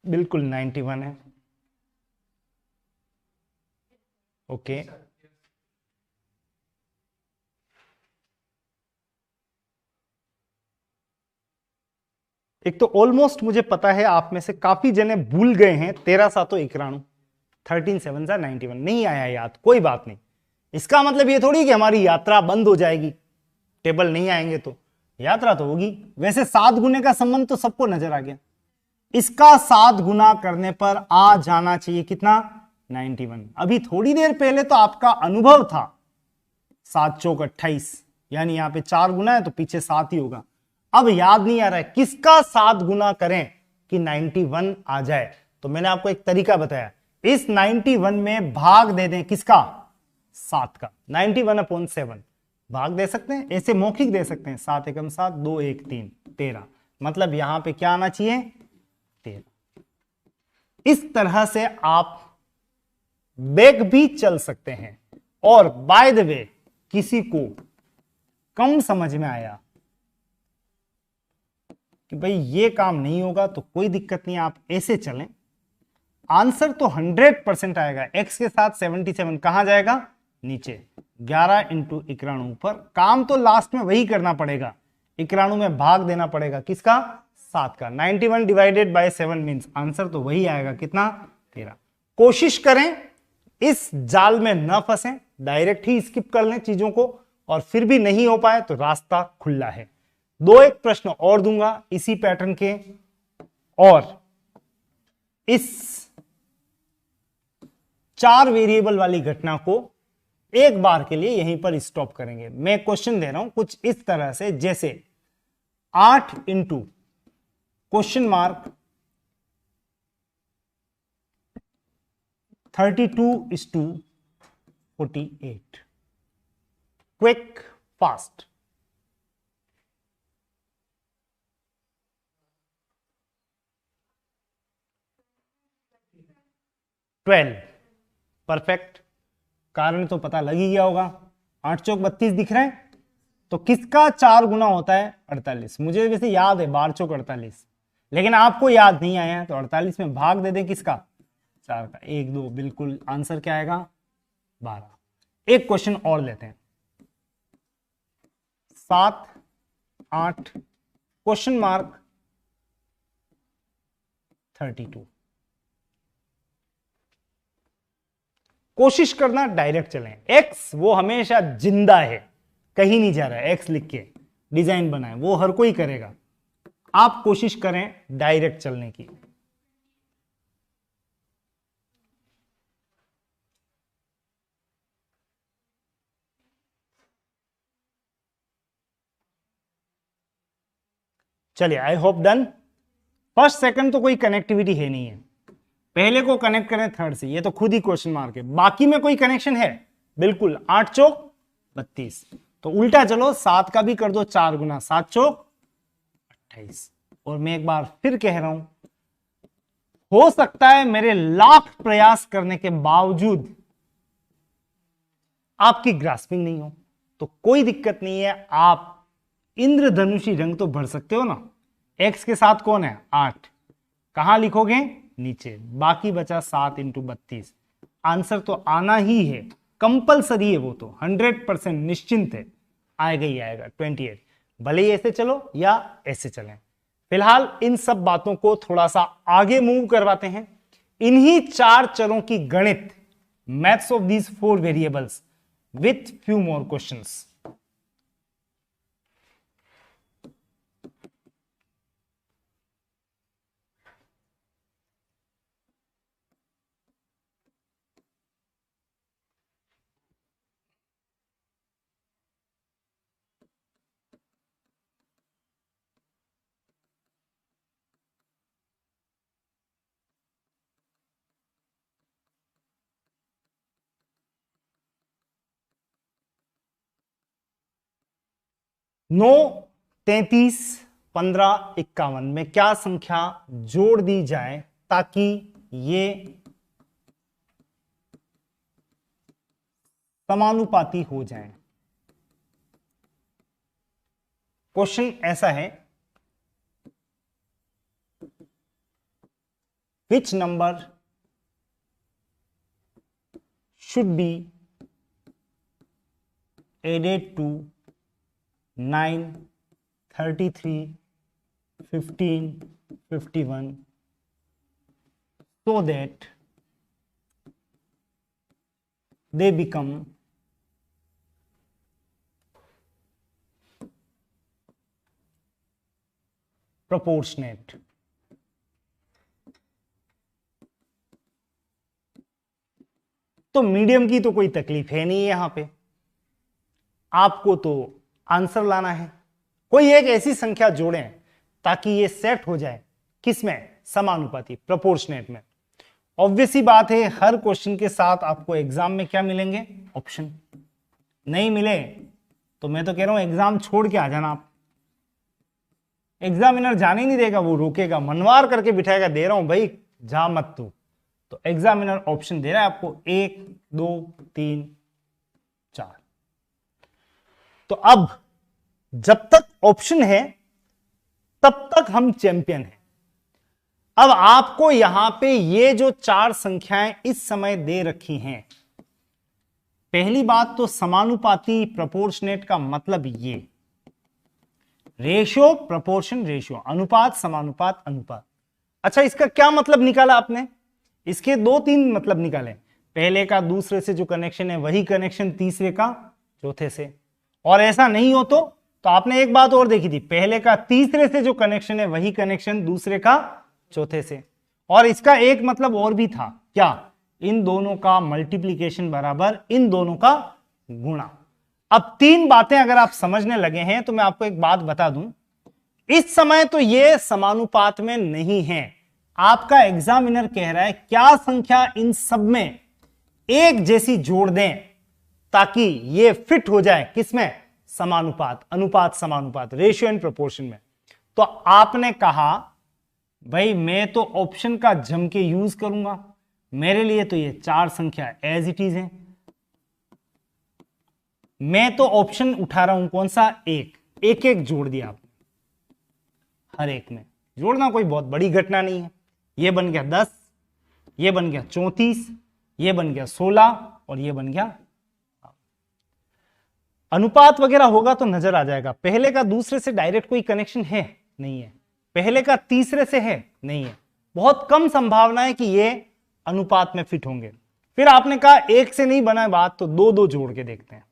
बिल्कुल 91 है। ओके एक तो ऑलमोस्ट मुझे पता है आप में से काफी जने भूल गए हैं 13 सातों 91, 13 7 91 नहीं आया याद, कोई बात नहीं। इसका मतलब ये थोड़ी कि हमारी यात्रा बंद हो जाएगी, टेबल नहीं आएंगे तो यात्रा तो होगी। वैसे 7 गुने का संबंध तो सबको नजर आ गया, इसका 7 गुना करने पर आ जाना चाहिए कितना 91। अभी थोड़ी देर पहले तो आपका अनुभव था 7 चौक 28, यानी यहां पे 4 गुना है तो पीछे 7 ही होगा। अब याद नहीं आ रहा है किसका 7 गुना करें कि 91 आ जाए, तो मैंने आपको एक तरीका बताया, इस 91 में भाग दे दें किसका 7 का, 91/7 भाग दे सकते हैं, ऐसे मौखिक दे सकते हैं, 7 एकम 7 2 1 3 13, मतलब यहां पे क्या आना चाहिए 13। इस तरह से आप बैक भी चल सकते हैं। और बाय द वे किसी को कम समझ में आया कि भाई ये काम नहीं होगा तो कोई दिक्कत नहीं, आप ऐसे चलें, आंसर तो 100% आएगा। x के साथ 77 कहां जाएगा नीचे, 11 इंटू 91 ऊपर, काम तो लास्ट में वही करना पड़ेगा, 91 में भाग देना पड़ेगा किसका 7 का, 91 डिवाइडेड बाय 7 मींस आंसर तो वही आएगा कितना 13। कोशिश करें इस जाल में न फंसें, डायरेक्ट ही स्किप कर लें चीजों को, और फिर भी नहीं हो पाए तो रास्ता खुला है। 2-1 प्रश्न और दूंगा इसी पैटर्न के, और इस 4 वेरिएबल वाली घटना को एक बार के लिए यहीं पर स्टॉप करेंगे। मैं क्वेश्चन दे रहा हूं कुछ इस तरह से, जैसे 8 into question mark 32:48, quick fast. 12 perfect, कारण तो पता लग ही गया होगा, 8 चौक 32 दिख रहा है, तो किसका 4 गुना होता है 48। मुझे वैसे याद है 12 चौक 48, लेकिन आपको याद नहीं आया है तो 48 में भाग दे दें किसका 4 का, 1 2, बिल्कुल आंसर क्या आएगा 12। एक क्वेश्चन और लेते हैं, 7 8 क्वेश्चन मार्क 32। कोशिश करना डायरेक्ट चलें, एक्स वो हमेशा जिंदा है, कहीं नहीं जा रहा है, एक्स लिख के डिजाइन बनाए, वो हर कोई करेगा, आप कोशिश करें डायरेक्ट चलने की। चलिए I hope done. First second तो कोई कनेक्टिविटी है नहीं है, पहले को कनेक्ट करें थर्ड से, ये तो खुद ही क्वेश्चन मार्क है, बाकी में कोई कनेक्शन है बिल्कुल। 8 चौक 32, तो उल्टा चलो 7 का भी कर दो 4 गुना, 7 चौक 28। और मैं एक बार फिर कह रहा हूं, हो सकता है मेरे लाख प्रयास करने के बावजूद आपकी ग्रास्पिंग नहीं हो, तो कोई दिक्कत नहीं है, आप इंद्रधनुषी रंग तो भर सकते हो ना। एक्स के साथ कौन है 8, कहां लिखोगे नीचे, बाकी बचा 7 इंटू 32, आंसर तो आना ही है, कंपलसरी है, वो तो 100% निश्चिंत है, आएगा ही आएगा 28, भले ही ऐसे चलो या ऐसे चलें। फिलहाल इन सब बातों को थोड़ा सा आगे मूव करवाते हैं, इन्हीं 4 चरों की गणित, maths of these 4 variables with few more questions. नौ 33 15 51 में क्या संख्या जोड़ दी जाए ताकि ये समानुपाती हो जाए। क्वेश्चन ऐसा है, which number should be added to 9 33 15, 51, so that they become proportionate. तो मीडियम की तो कोई तकलीफ है नहीं यहां पे, आपको तो आंसर लाना है। कोई एक ऐसी संख्या जोड़ें ताकि ये सेट हो जाए किसमें, समानुपाती, प्रोपोर्शनेट में। ऑब्वियस ही बात है, हर क्वेश्चन के साथ आपको एग्जाम में क्या मिलेंगे, ऑप्शन। नहीं मिले तो मैं तो कह रहा हूं एग्जाम छोड़ के आ जाना आप। एग्जामिनर जाने ही नहीं देगा, वो रोकेगा, मनवार करके बिठाएगा, दे रहा हूं भाई जा मत तू। तो एग्जामिनर ऑप्शन दे रहा है आपको 1, 2, 3, 4। तो अब जब तक ऑप्शन है तब तक हम चैंपियन हैं। अब आपको यहां पे ये जो 4 संख्याएं इस समय दे रखी हैं, पहली बात तो समानुपाती प्रोपोर्शनेट का मतलब ये, रेशियो प्रोपोर्शन रेशियो, अनुपात समानुपात अनुपात। अच्छा, इसका क्या मतलब निकाला आपने, इसके 2-3 मतलब निकाले। पहले का दूसरे से जो कनेक्शन है वही कनेक्शन तीसरे का चौथे से। और ऐसा नहीं हो तो आपने एक बात और देखी थी, पहले का तीसरे से जो कनेक्शन है वही कनेक्शन दूसरे का चौथे से। और इसका एक मतलब और भी था, क्या, इन दोनों का मल्टीप्लीकेशन बराबर इन दोनों का गुणा। अब 3 बातें अगर आप समझने लगे हैं तो मैं आपको एक बात बता दूं, इस समय तो ये समानुपात में नहीं है। आपका एग्जामिनर कह रहा है क्या संख्या इन सब में एक जैसी जोड़ दें ताकि ये फिट हो जाए किसमें, समानुपात, अनुपात समानुपात, रेशियो एंड प्रोपोर्शन में। तो आपने कहा भाई मैं तो ऑप्शन का जम के यूज करूंगा, मेरे लिए तो ये 4 संख्या एज इट इज है। मैं तो ऑप्शन उठा रहा हूं कौन सा, एक एक जोड़ दिया आपने, हर एक में जोड़ना कोई बहुत बड़ी घटना नहीं है। ये बन गया 10, ये बन गया 34, ये बन गया 16 और ये बन गया। अनुपात वगैरह होगा तो नजर आ जाएगा। पहले का दूसरे से डायरेक्ट कोई कनेक्शन है नहीं है, पहले का तीसरे से है नहीं है, बहुत कम संभावना है कि ये अनुपात में फिट होंगे। फिर आपने कहा एक से नहीं बना है बात, तो 2-2 जोड़ के देखते हैं।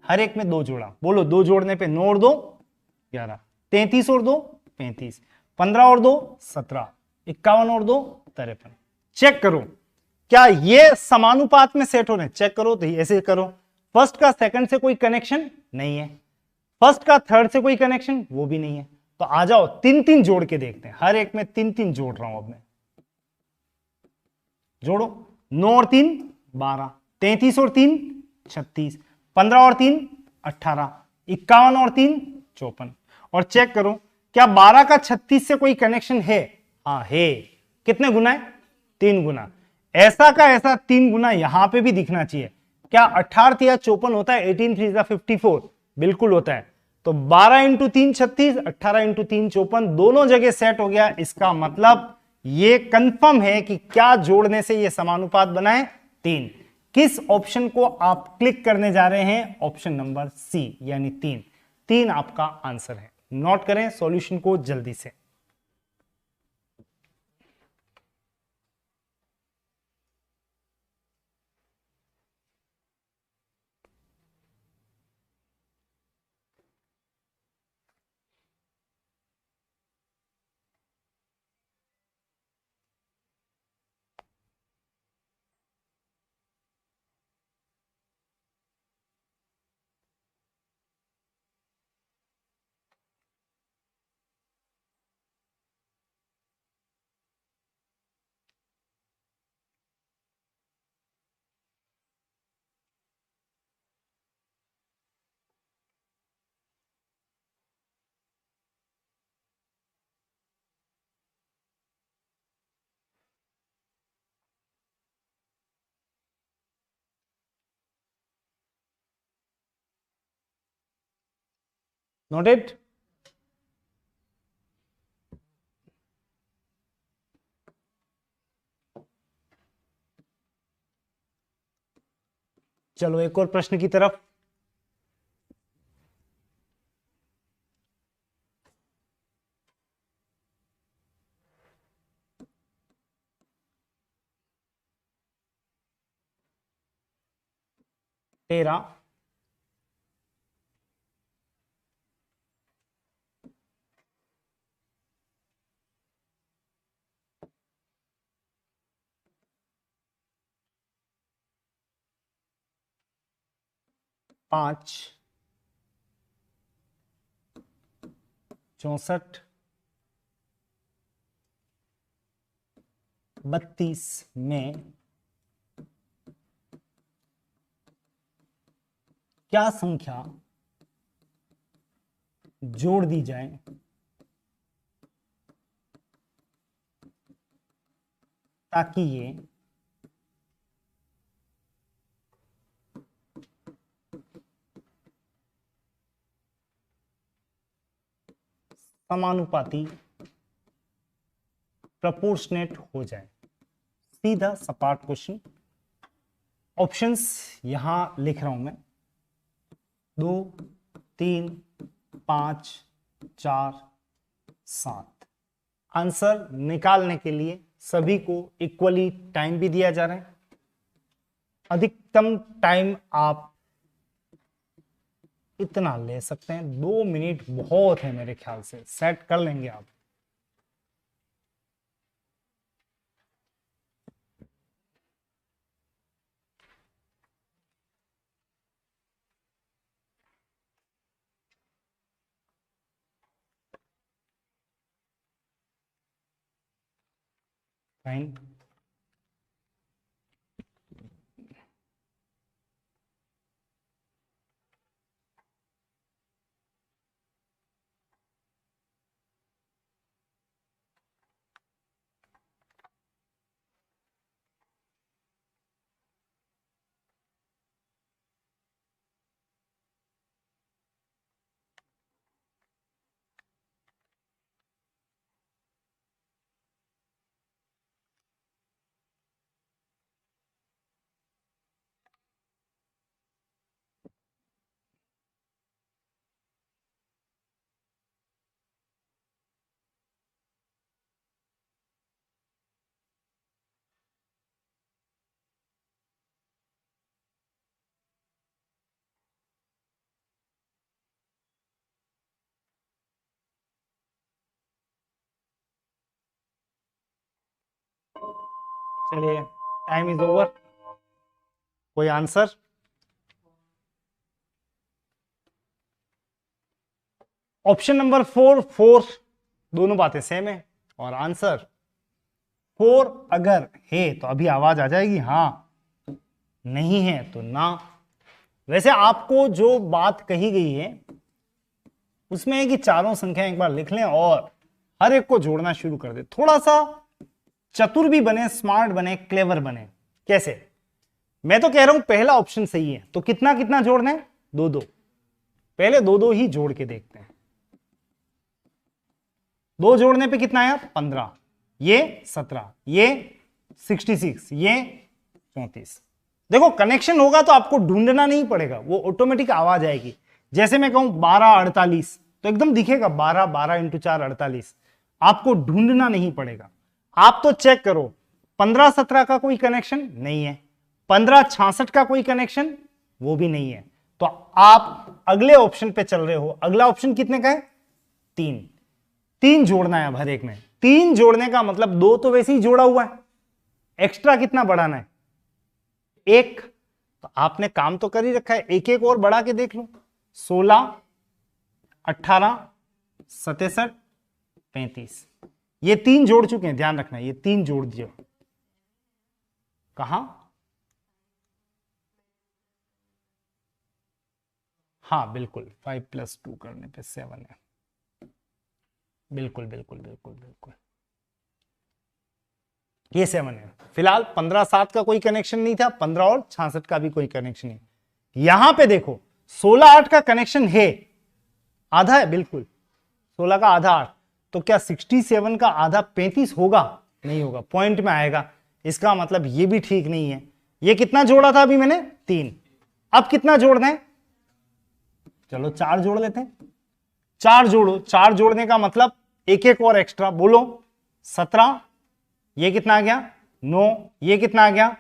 हर एक में 2 जोड़ा, बोलो 2 जोड़ने पे 9 और 2 11, 33 और 2 35, 15 और 2 17, 51 और 2 53। चेक करो क्या ये समानुपात में सेट हो रहे हैं, चेक करो। तो ऐसे करो, फर्स्ट का सेकंड से कोई कनेक्शन नहीं है, फर्स्ट का थर्ड से कोई कनेक्शन वो भी नहीं है, तो आ जाओ 3-3 जोड़ के देखते हैं। हर एक में 3-3 जोड़ रहा हूं अब मैं, जोड़ो। 9 और 3 12, 33 और 3 36, 15 और 3 18, 51 और 3 54। और चेक करो क्या 12 का 36 से कोई कनेक्शन है, हाँ है। कितने गुना है, 3 गुना। ऐसा का ऐसा 3 गुना यहां पे भी दिखना चाहिए। क्या 18 या 54 होता है, 18 3 54, बिल्कुल होता है। तो 12 इंटू 3 36, 18 इंटू 3 54, दोनों जगह सेट हो गया। इसका मतलब ये कंफर्म है कि क्या जोड़ने से ये समानुपात बना है, 3। किस ऑप्शन को आप क्लिक करने जा रहे हैं, ऑप्शन नंबर सी, यानी 3। 3 आपका आंसर है। नोट करें सॉल्यूशन को जल्दी से। नोटेड। चलो एक और प्रश्न की तरफ। 13, 5, 64, 32 में क्या संख्या जोड़ दी जाए ताकि ये समानुपाती प्रोपोर्शनेट हो जाए। सीधा सपाट क्वेश्चन। ऑप्शंस यहां लिख रहा हूं मैं, 2, 3, 5, 4, 7। आंसर निकालने के लिए सभी को इक्वली टाइम भी दिया जा रहा है। अधिकतम टाइम आप इतना ले सकते हैं, 2 मिनट बहुत है मेरे ख्याल से, सेट कर लेंगे आप। फाइन। चलिए, टाइम इज ओवर। कोई आंसर? ऑप्शन नंबर 4, 4 दोनों बातें सेम है। और आंसर 4 अगर है तो अभी आवाज आ जाएगी हाँ, नहीं है तो ना। वैसे आपको जो बात कही गई है उसमें है कि चारों संख्याएं एक बार लिख लें और हर एक को जोड़ना शुरू कर दे। थोड़ा सा चतुर भी बने, स्मार्ट बने, क्लेवर बने। कैसे? मैं तो कह रहा हूं पहला ऑप्शन सही है, तो कितना कितना जोड़ना है? 2 2। पहले 2 2 ही जोड़ के देखते हैं। 2 जोड़ने पे कितना आया? 15, ये 17, ये 66, ये 34। देखो कनेक्शन होगा तो आपको ढूंढना नहीं पड़ेगा, वो ऑटोमेटिक आवाज आएगी। जैसे मैं कहूं 12 48 तो एकदम दिखेगा 12 12 इंटू 4 48। आपको ढूंढना नहीं पड़ेगा। आप तो चेक करो 15 17 का कोई कनेक्शन नहीं है, 15 66 का कोई कनेक्शन वो भी नहीं है। तो आप अगले ऑप्शन पे चल रहे हो। अगला ऑप्शन कितने का है? 3। 3 जोड़ना है अब हर एक में। 3 जोड़ने का मतलब 2 तो वैसे ही जोड़ा हुआ है, एक्स्ट्रा कितना बढ़ाना है? 1। तो आपने काम तो कर ही रखा है, एक एक और बढ़ा के देख लो। 16, 18, 67, 35। ये 3 जोड़ चुके हैं, ध्यान रखना, ये 3 जोड़ दिए। कहां? हाँ बिल्कुल, 5 + 2 करने पे 7 है। बिल्कुल बिल्कुल बिल्कुल बिल्कुल, ये 7 है। फिलहाल 15 7 का कोई कनेक्शन नहीं था, 15 और 66 का भी कोई कनेक्शन नहीं। यहां पे देखो 16 8 का कनेक्शन है, आधा है, बिल्कुल 16 का आधा 8। तो क्या 67 का आधा 35 होगा? नहीं होगा, पॉइंट में आएगा। इसका मतलब ये भी ठीक नहीं है। ये कितना जोड़ा था अभी मैंने? 3। अब कितना जोड़ना है? चलो 4 जोड़ लेते हैं। 4 जोड़ो। 4 जोड़ने का मतलब एक एक और एक्स्ट्रा, बोलो 17। ये कितना आ गया? 9। ये कितना आ गया?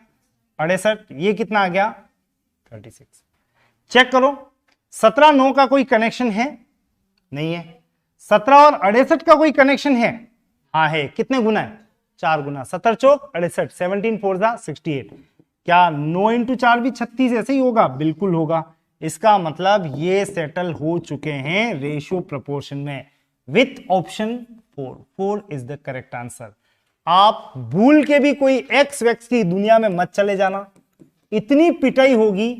68। ये कितना आ गया? 36। चेक करो 17 9 का कोई कनेक्शन है? नहीं है। 17 और 68 का कोई कनेक्शन है? हाँ है। कितने गुना है? 4 गुना। 17 चौक 68, 17 4 जा 68। क्या 9 इंटू 4 भी 36 ऐसे ही होगा? बिल्कुल होगा। इसका मतलब ये सेटल हो चुके हैं रेशियो प्रोपोर्शन में with option 4। 4 is the correct answer. आप भूल के भी कोई एक्स वैक्स की दुनिया में मत चले जाना, इतनी पिटाई होगी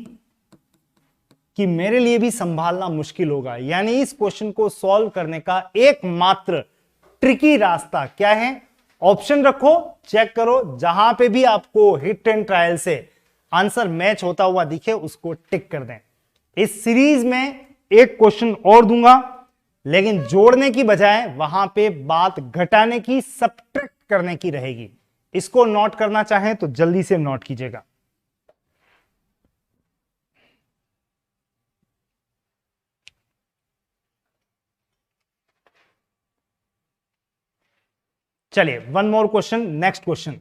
कि मेरे लिए भी संभालना मुश्किल होगा। यानी इस क्वेश्चन को सॉल्व करने का एकमात्र ट्रिकी रास्ता क्या है? ऑप्शन रखो, चेक करो, जहां पे भी आपको हिट एंड ट्रायल से आंसर मैच होता हुआ दिखे उसको टिक कर दें। इस सीरीज में एक क्वेश्चन और दूंगा, लेकिन जोड़ने की बजाय वहां पे बात घटाने की, सब्ट्रैक्ट करने की रहेगी। इसको नोट करना चाहें तो जल्दी से नोट कीजिएगा। चलिए one more question, next question.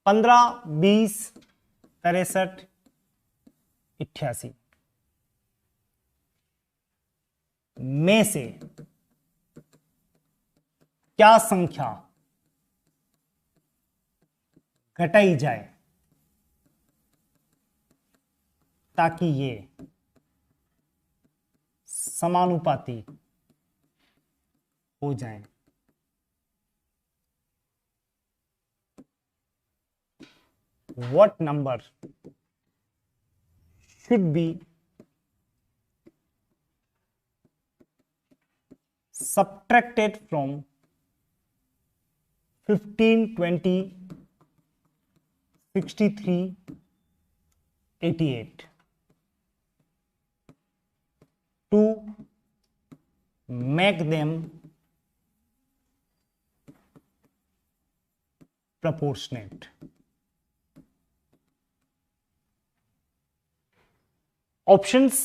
पंद्रह, 20, 63, 88 में से क्या संख्या घटाई जाए ताकि ये समानुपाती हो जाए? What number should be subtracted from 15, 20, 63, 88 to make them proportionate? Options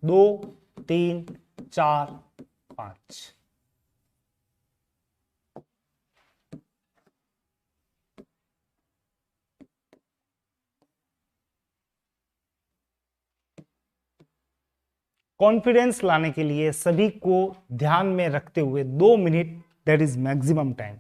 2, 3, 4, 5। Confidence लाने के लिए सभी को ध्यान में रखते हुए 2 minute, that is maximum time.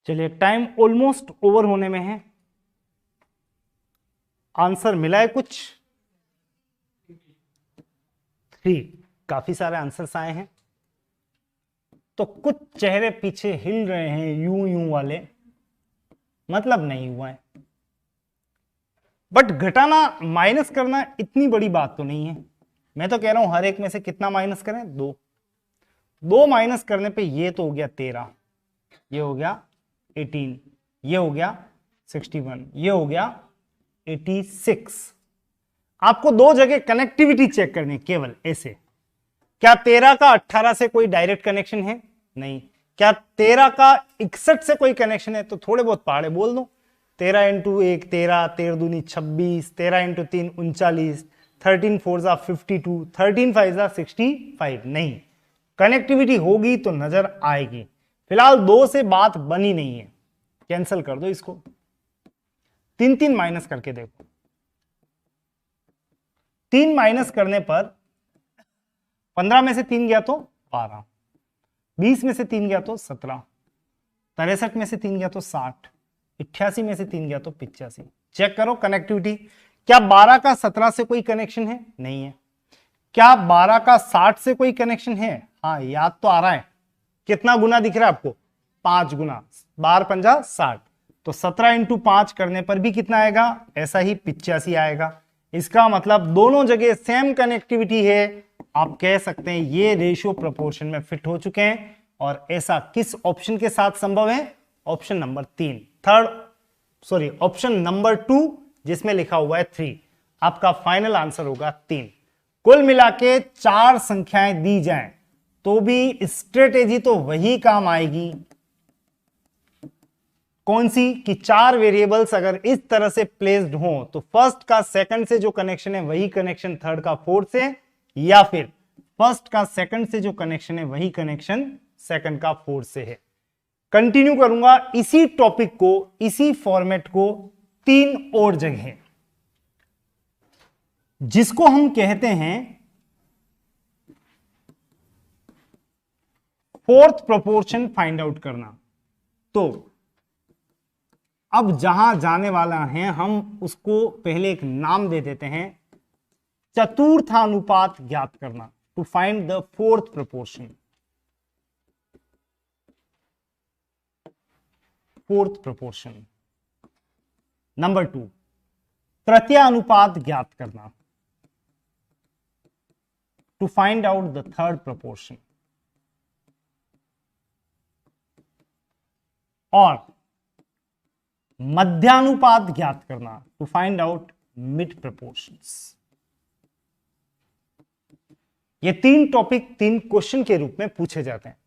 चलिए टाइम ऑलमोस्ट ओवर होने में है। आंसर मिला है कुछ 3, काफी सारे आंसर्स आए हैं, तो कुछ चेहरे पीछे हिल रहे हैं यूं यूं वाले, मतलब नहीं हुआ है। बट घटाना, माइनस करना इतनी बड़ी बात तो नहीं है। मैं तो कह रहा हूं हर एक में से कितना माइनस करें? 2। 2 माइनस करने पे ये तो हो गया 13, ये हो गया 18, ये हो गया 61, ये हो गया 86। आपको 2 जगह कनेक्टिविटी चेक करनी है केवल ऐसे। क्या 13 का 18 से कोई डायरेक्ट कनेक्शन है? नहीं। क्या 13 का 61 से कोई कनेक्शन है? तो थोड़े बहुत पहाड़े बोल दो। 13 इंटू 1 13, 13 दूनी 26, 13 इंटू 3 39, 13 4 जा 52, 13 5 जा 65, नहीं, कनेक्टिविटी होगी तो नजर आएगी। फिलहाल 2 से बात बनी नहीं है, कैंसिल कर दो इसको, 3 3 माइनस करके देखो, 3 माइनस करने पर 15 में से 3 गया तो 12, 20 में से 3 गया तो 17, 63 में से 3 गया तो 60, 88 में से 3 गया तो 85। चेक करो कनेक्टिविटी, क्या 12 का 17 से कोई कनेक्शन है? नहीं है। क्या 12 का 60 से कोई कनेक्शन है? हाँ, याद तो आ रहा है। कितना गुना दिख रहा है आपको? 5 गुना, 12 पंजा 60, तो 17 इंटू 5 करने पर भी कितना आएगा? ऐसा ही 85 आएगा। इसका मतलब दोनों जगह सेम कनेक्टिविटी है, आप कह सकते हैं ये रेशियो प्रोपोर्शन में फिट हो चुके हैं। और ऐसा किस ऑप्शन के साथ संभव है? ऑप्शन नंबर 3, ऑप्शन नंबर 2 जिसमें लिखा हुआ है 3। आपका फाइनल आंसर होगा 3। कुल मिला के 4 संख्याएं दी जाएं तो भी स्ट्रेटेजी तो वही काम आएगी, कौन सी? कि 4 वेरिएबल्स अगर इस तरह से प्लेस्ड हो तो फर्स्ट का सेकंड से जो कनेक्शन है वही कनेक्शन थर्ड का फोर्थ से, या फिर फर्स्ट का सेकंड से जो कनेक्शन है वही कनेक्शन सेकंड का फोर्थ से है। कंटिन्यू करूंगा इसी टॉपिक को, इसी फॉर्मेट को 3 और जगह, जिसको हम कहते हैं फोर्थ प्रोपोर्शन फाइंड आउट करना। तो अब जहां जाने वाला है हम उसको पहले एक नाम दे देते हैं, चतुर्थानुपात ज्ञात करना, to find the fourth proportion. Fourth proportion. Number 2, तृतीयानुपात ज्ञात करना, to find out the third proportion. और मध्यानुपात ज्ञात करना, to find out mid proportions. ये 3 टॉपिक 3 क्वेश्चन के रूप में पूछे जाते हैं।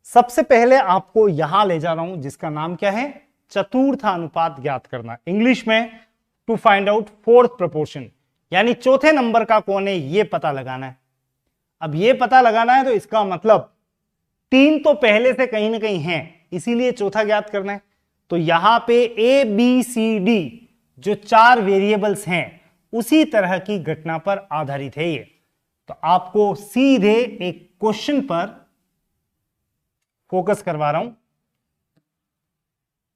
सबसे पहले आपको यहां ले जा रहा हूं जिसका नाम क्या है? चतुर्थानुपात ज्ञात करना, इंग्लिश में to find out fourth proportion, यानी चौथे नंबर का कौन है ये पता लगाना है। अब ये पता लगाना है तो इसका मतलब 3 तो पहले से कहीं ना कहीं है, इसीलिए चौथा ज्ञात करना है। तो यहां पे ए बी सी डी जो 4 वेरिएबल्स हैं उसी तरह की घटना पर आधारित है ये। तो आपको सीधे एक क्वेश्चन पर फोकस करवा रहा हूं।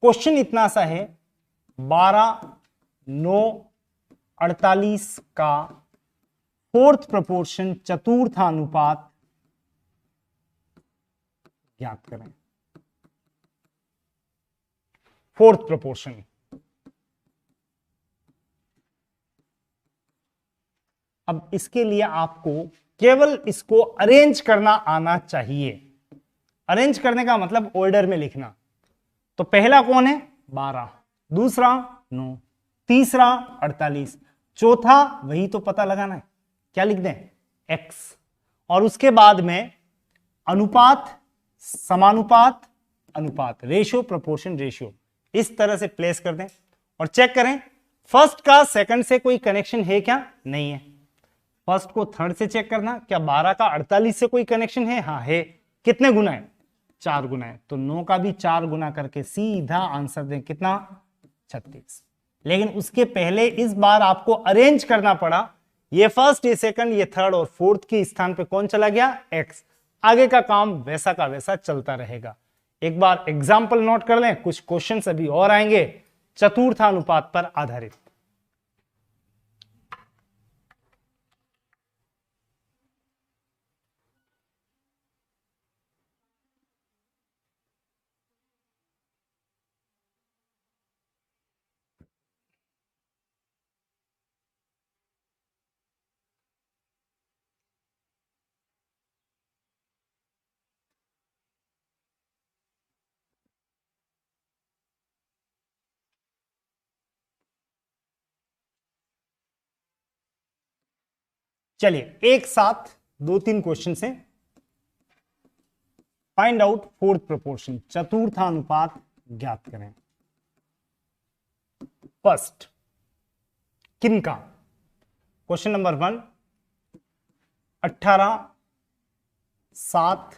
क्वेश्चन इतना सा है, 12 9 48 का फोर्थ प्रोपोर्शन चतुर्थानुपात ज्ञात करें। Fourth proportion. अब इसके लिए आपको केवल इसको अरेंज करना आना चाहिए। अरेंज करने का मतलब ऑर्डर में लिखना। तो पहला कौन है? 12, दूसरा 9, तीसरा 48, चौथा वही तो पता लगाना है, क्या लिख दें? x। और उसके बाद में अनुपात, समानुपात, अनुपात, रेशियो, प्रोपोर्शन, रेशियो, इस तरह से प्लेस कर दें और चेक करें फर्स्ट का सेकंड से कोई कनेक्शन है क्या? नहीं है। फर्स्ट को थर्ड से चेक करना, क्या 12 का 48 से कोई कनेक्शन है? हाँ है। कितने गुना है? 4 गुना है। तो 9 का भी 4 गुना करके सीधा आंसर दें, कितना? 36। लेकिन उसके पहले इस बार आपको अरेंज करना पड़ा। ये फर्स्ट, ये सेकंड, ये थर्ड और फोर्थ के स्थान पे कौन चला गया? x। आगे का काम वैसा का वैसा चलता रहेगा। एक बार एग्जाम्पल नोट कर लें, कुछ क्वेश्चंस अभी और आएंगे चतुर्थानुपात पर आधारित। चलिए एक साथ 2-3 क्वेश्चन से फाइंड आउट फोर्थ प्रोपोर्शन, चतुर्थानुपात ज्ञात करें। फर्स्ट, किनका? क्वेश्चन नंबर 1, 18, 7,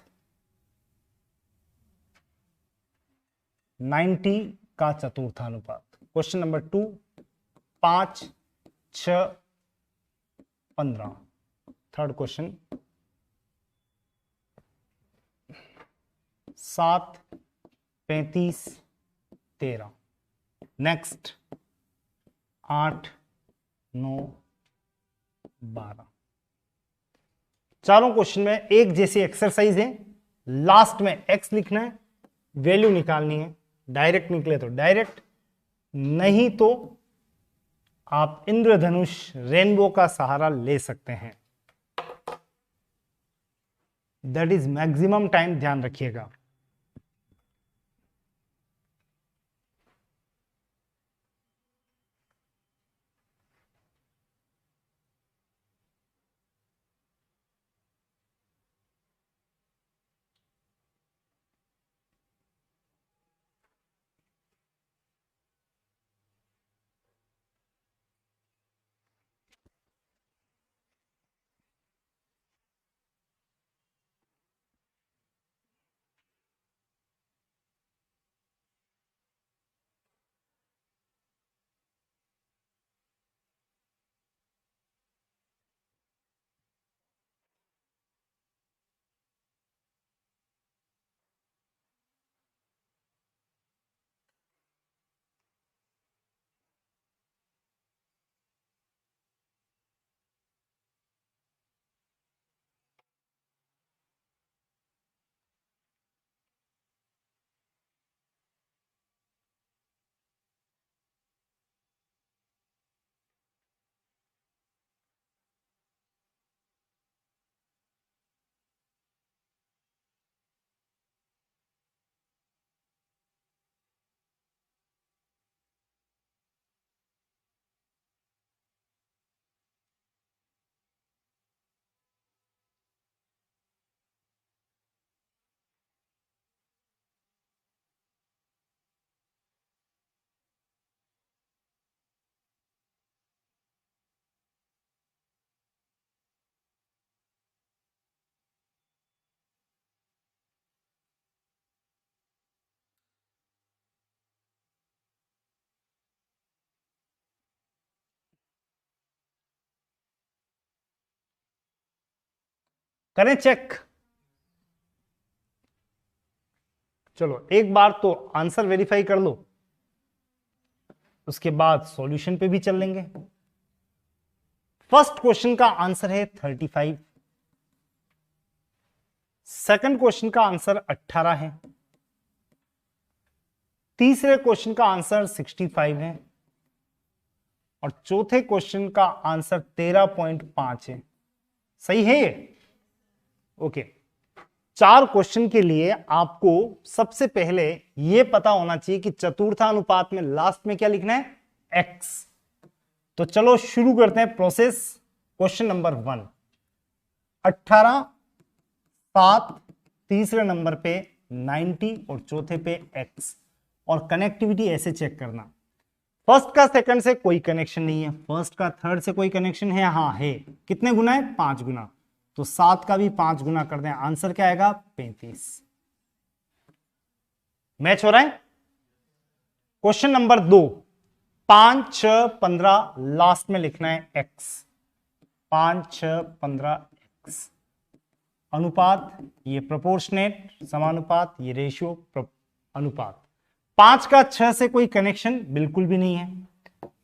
90 का चतुर्थानुपात। Question number 2, 5, 6, 15। Third question, 7, 35, 13। Next, 8, 9, 12। चारों क्वेश्चन में एक जैसी एक्सरसाइज है। लास्ट में एक्स लिखना है, वैल्यू निकालनी है। डायरेक्ट निकले तो डायरेक्ट, नहीं तो आप इंद्रधनुष रेनबो का सहारा ले सकते हैं। दैट इज मैक्सिमम टाइम, ध्यान रखिएगा। करें चेक। चलो एक बार तो आंसर वेरीफाई कर लो, उसके बाद सॉल्यूशन पे भी चल लेंगे। फर्स्ट क्वेश्चन का आंसर है 35, सेकंड क्वेश्चन का आंसर 18 है, तीसरे क्वेश्चन का आंसर 65 है और चौथे क्वेश्चन का आंसर 13.5 है। सही है ये? ओके। चार क्वेश्चन के लिए आपको सबसे पहले यह पता होना चाहिए कि चतुर्थानुपात में लास्ट में क्या लिखना है, x। तो चलो शुरू करते हैं प्रोसेस। क्वेश्चन नंबर 1, 18, 7, तीसरे नंबर पे 90 और चौथे पे x। और कनेक्टिविटी ऐसे चेक करना, फर्स्ट का सेकंड से कोई कनेक्शन नहीं है, फर्स्ट का थर्ड से कोई कनेक्शन है, हाँ है। कितने गुना है, 5 गुना। तो 7 का भी 5 गुना कर दें, आंसर क्या आएगा, 35। मैच हो रहा है। क्वेश्चन नंबर 2, 5, 6, 15, लास्ट में लिखना है x। 5, 6, 15 x। अनुपात ये प्रोपोर्शनेट समानुपात, ये रेशियो अनुपात। 5 का 6 से कोई कनेक्शन बिल्कुल भी नहीं है,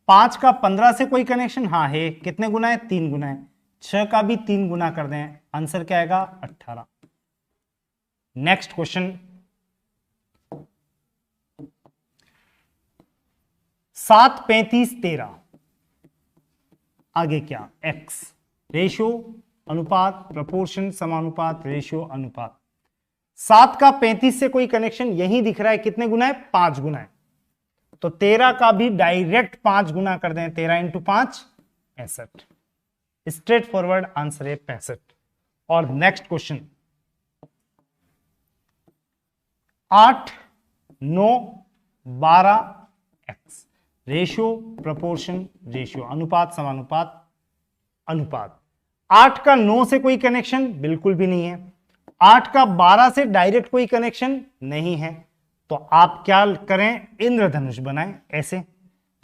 5 का 15 से कोई कनेक्शन, हाँ है। कितने गुना है, 3 गुना है। 6 का भी 3 गुना कर दें, आंसर क्या आएगा, 18। Next question, 7, 35, 13। आगे क्या, x। रेशियो अनुपात, प्रोपोर्शन समानुपात, रेशियो अनुपात। 7 का 35 से कोई कनेक्शन यही दिख रहा है, कितने गुना है, 5 गुना है। तो 13 का भी डायरेक्ट 5 गुना कर दें, 13 इंटू 5, 65। स्ट्रेट फॉरवर्ड आंसर है 65। और next question, 8, 9, 12 x। Ratio, proportion, ratio अनुपात समानुपात। अनुपात। 8 का 9 से कोई कनेक्शन बिल्कुल भी नहीं है, 8 का 12 से डायरेक्ट कोई कनेक्शन नहीं है, तो आप क्या करें, इंद्रधनुष बनाएं ऐसे।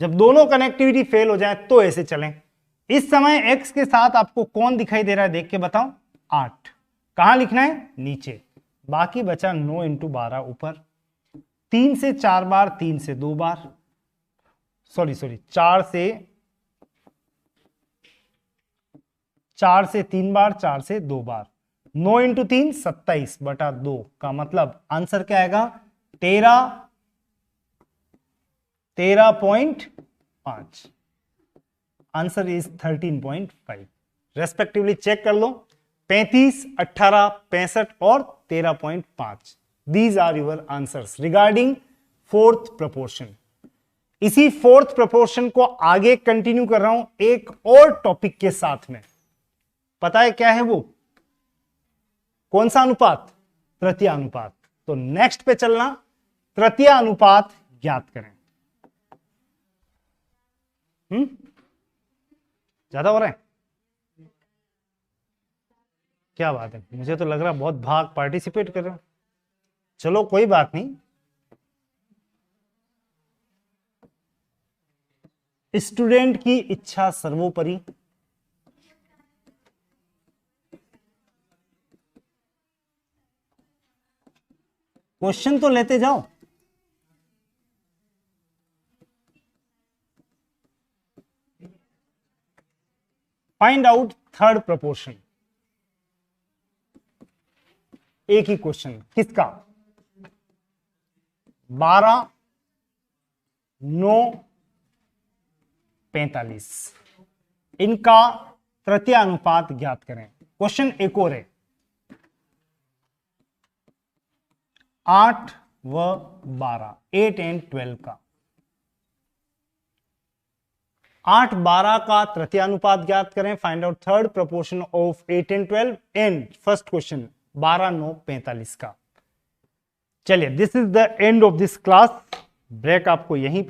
जब दोनों कनेक्टिविटी फेल हो जाए तो ऐसे चलें। इस समय x के साथ आपको कौन दिखाई दे रहा है, देख के बताओ। 8 कहां लिखना है, नीचे। बाकी बचा 9 इंटू 12 ऊपर। 3 से 4 बार, 3 से 2 बार, सॉरी 4 से 3 बार, 4 से 2 बार। 9 इंटू 3 27/2 का मतलब आंसर क्या आएगा, 13.5। Answer is 13.5। रेस्पेक्टिवली चेक कर लो, 35, 18, 65 और 13.5। These are your answers regarding fourth proportion. इसी फोर्थ प्रोपोर्शन को आगे कंटिन्यू कर रहा हूं एक और टॉपिक के साथ में। पता है क्या है वो, कौन सा अनुपात, तृतीय अनुपात। तो नेक्स्ट पे चलना, तृतीय अनुपात ज्ञात करें। ज्यादा हो रहा है, क्या बात है, मुझे तो लग रहा बहुत भाग पार्टिसिपेट कर रहे हो। चलो कोई बात नहीं, स्टूडेंट की इच्छा सर्वोपरि। क्वेश्चन तो लेते जाओ। Find out third proportion. एक ही क्वेश्चन, किसका, 12, 9, 45, इनका तृतीय अनुपात ज्ञात करें। क्वेश्चन एक और है, 8 व 12, 8 एंड 12 का। 8, 12 का तृतीय अनुपात ज्ञात करें। Find out third proportion of 8 and 12 and first question 12, 9, 45 का। चलिए, this is the end of this class. Break आपको यहीं पर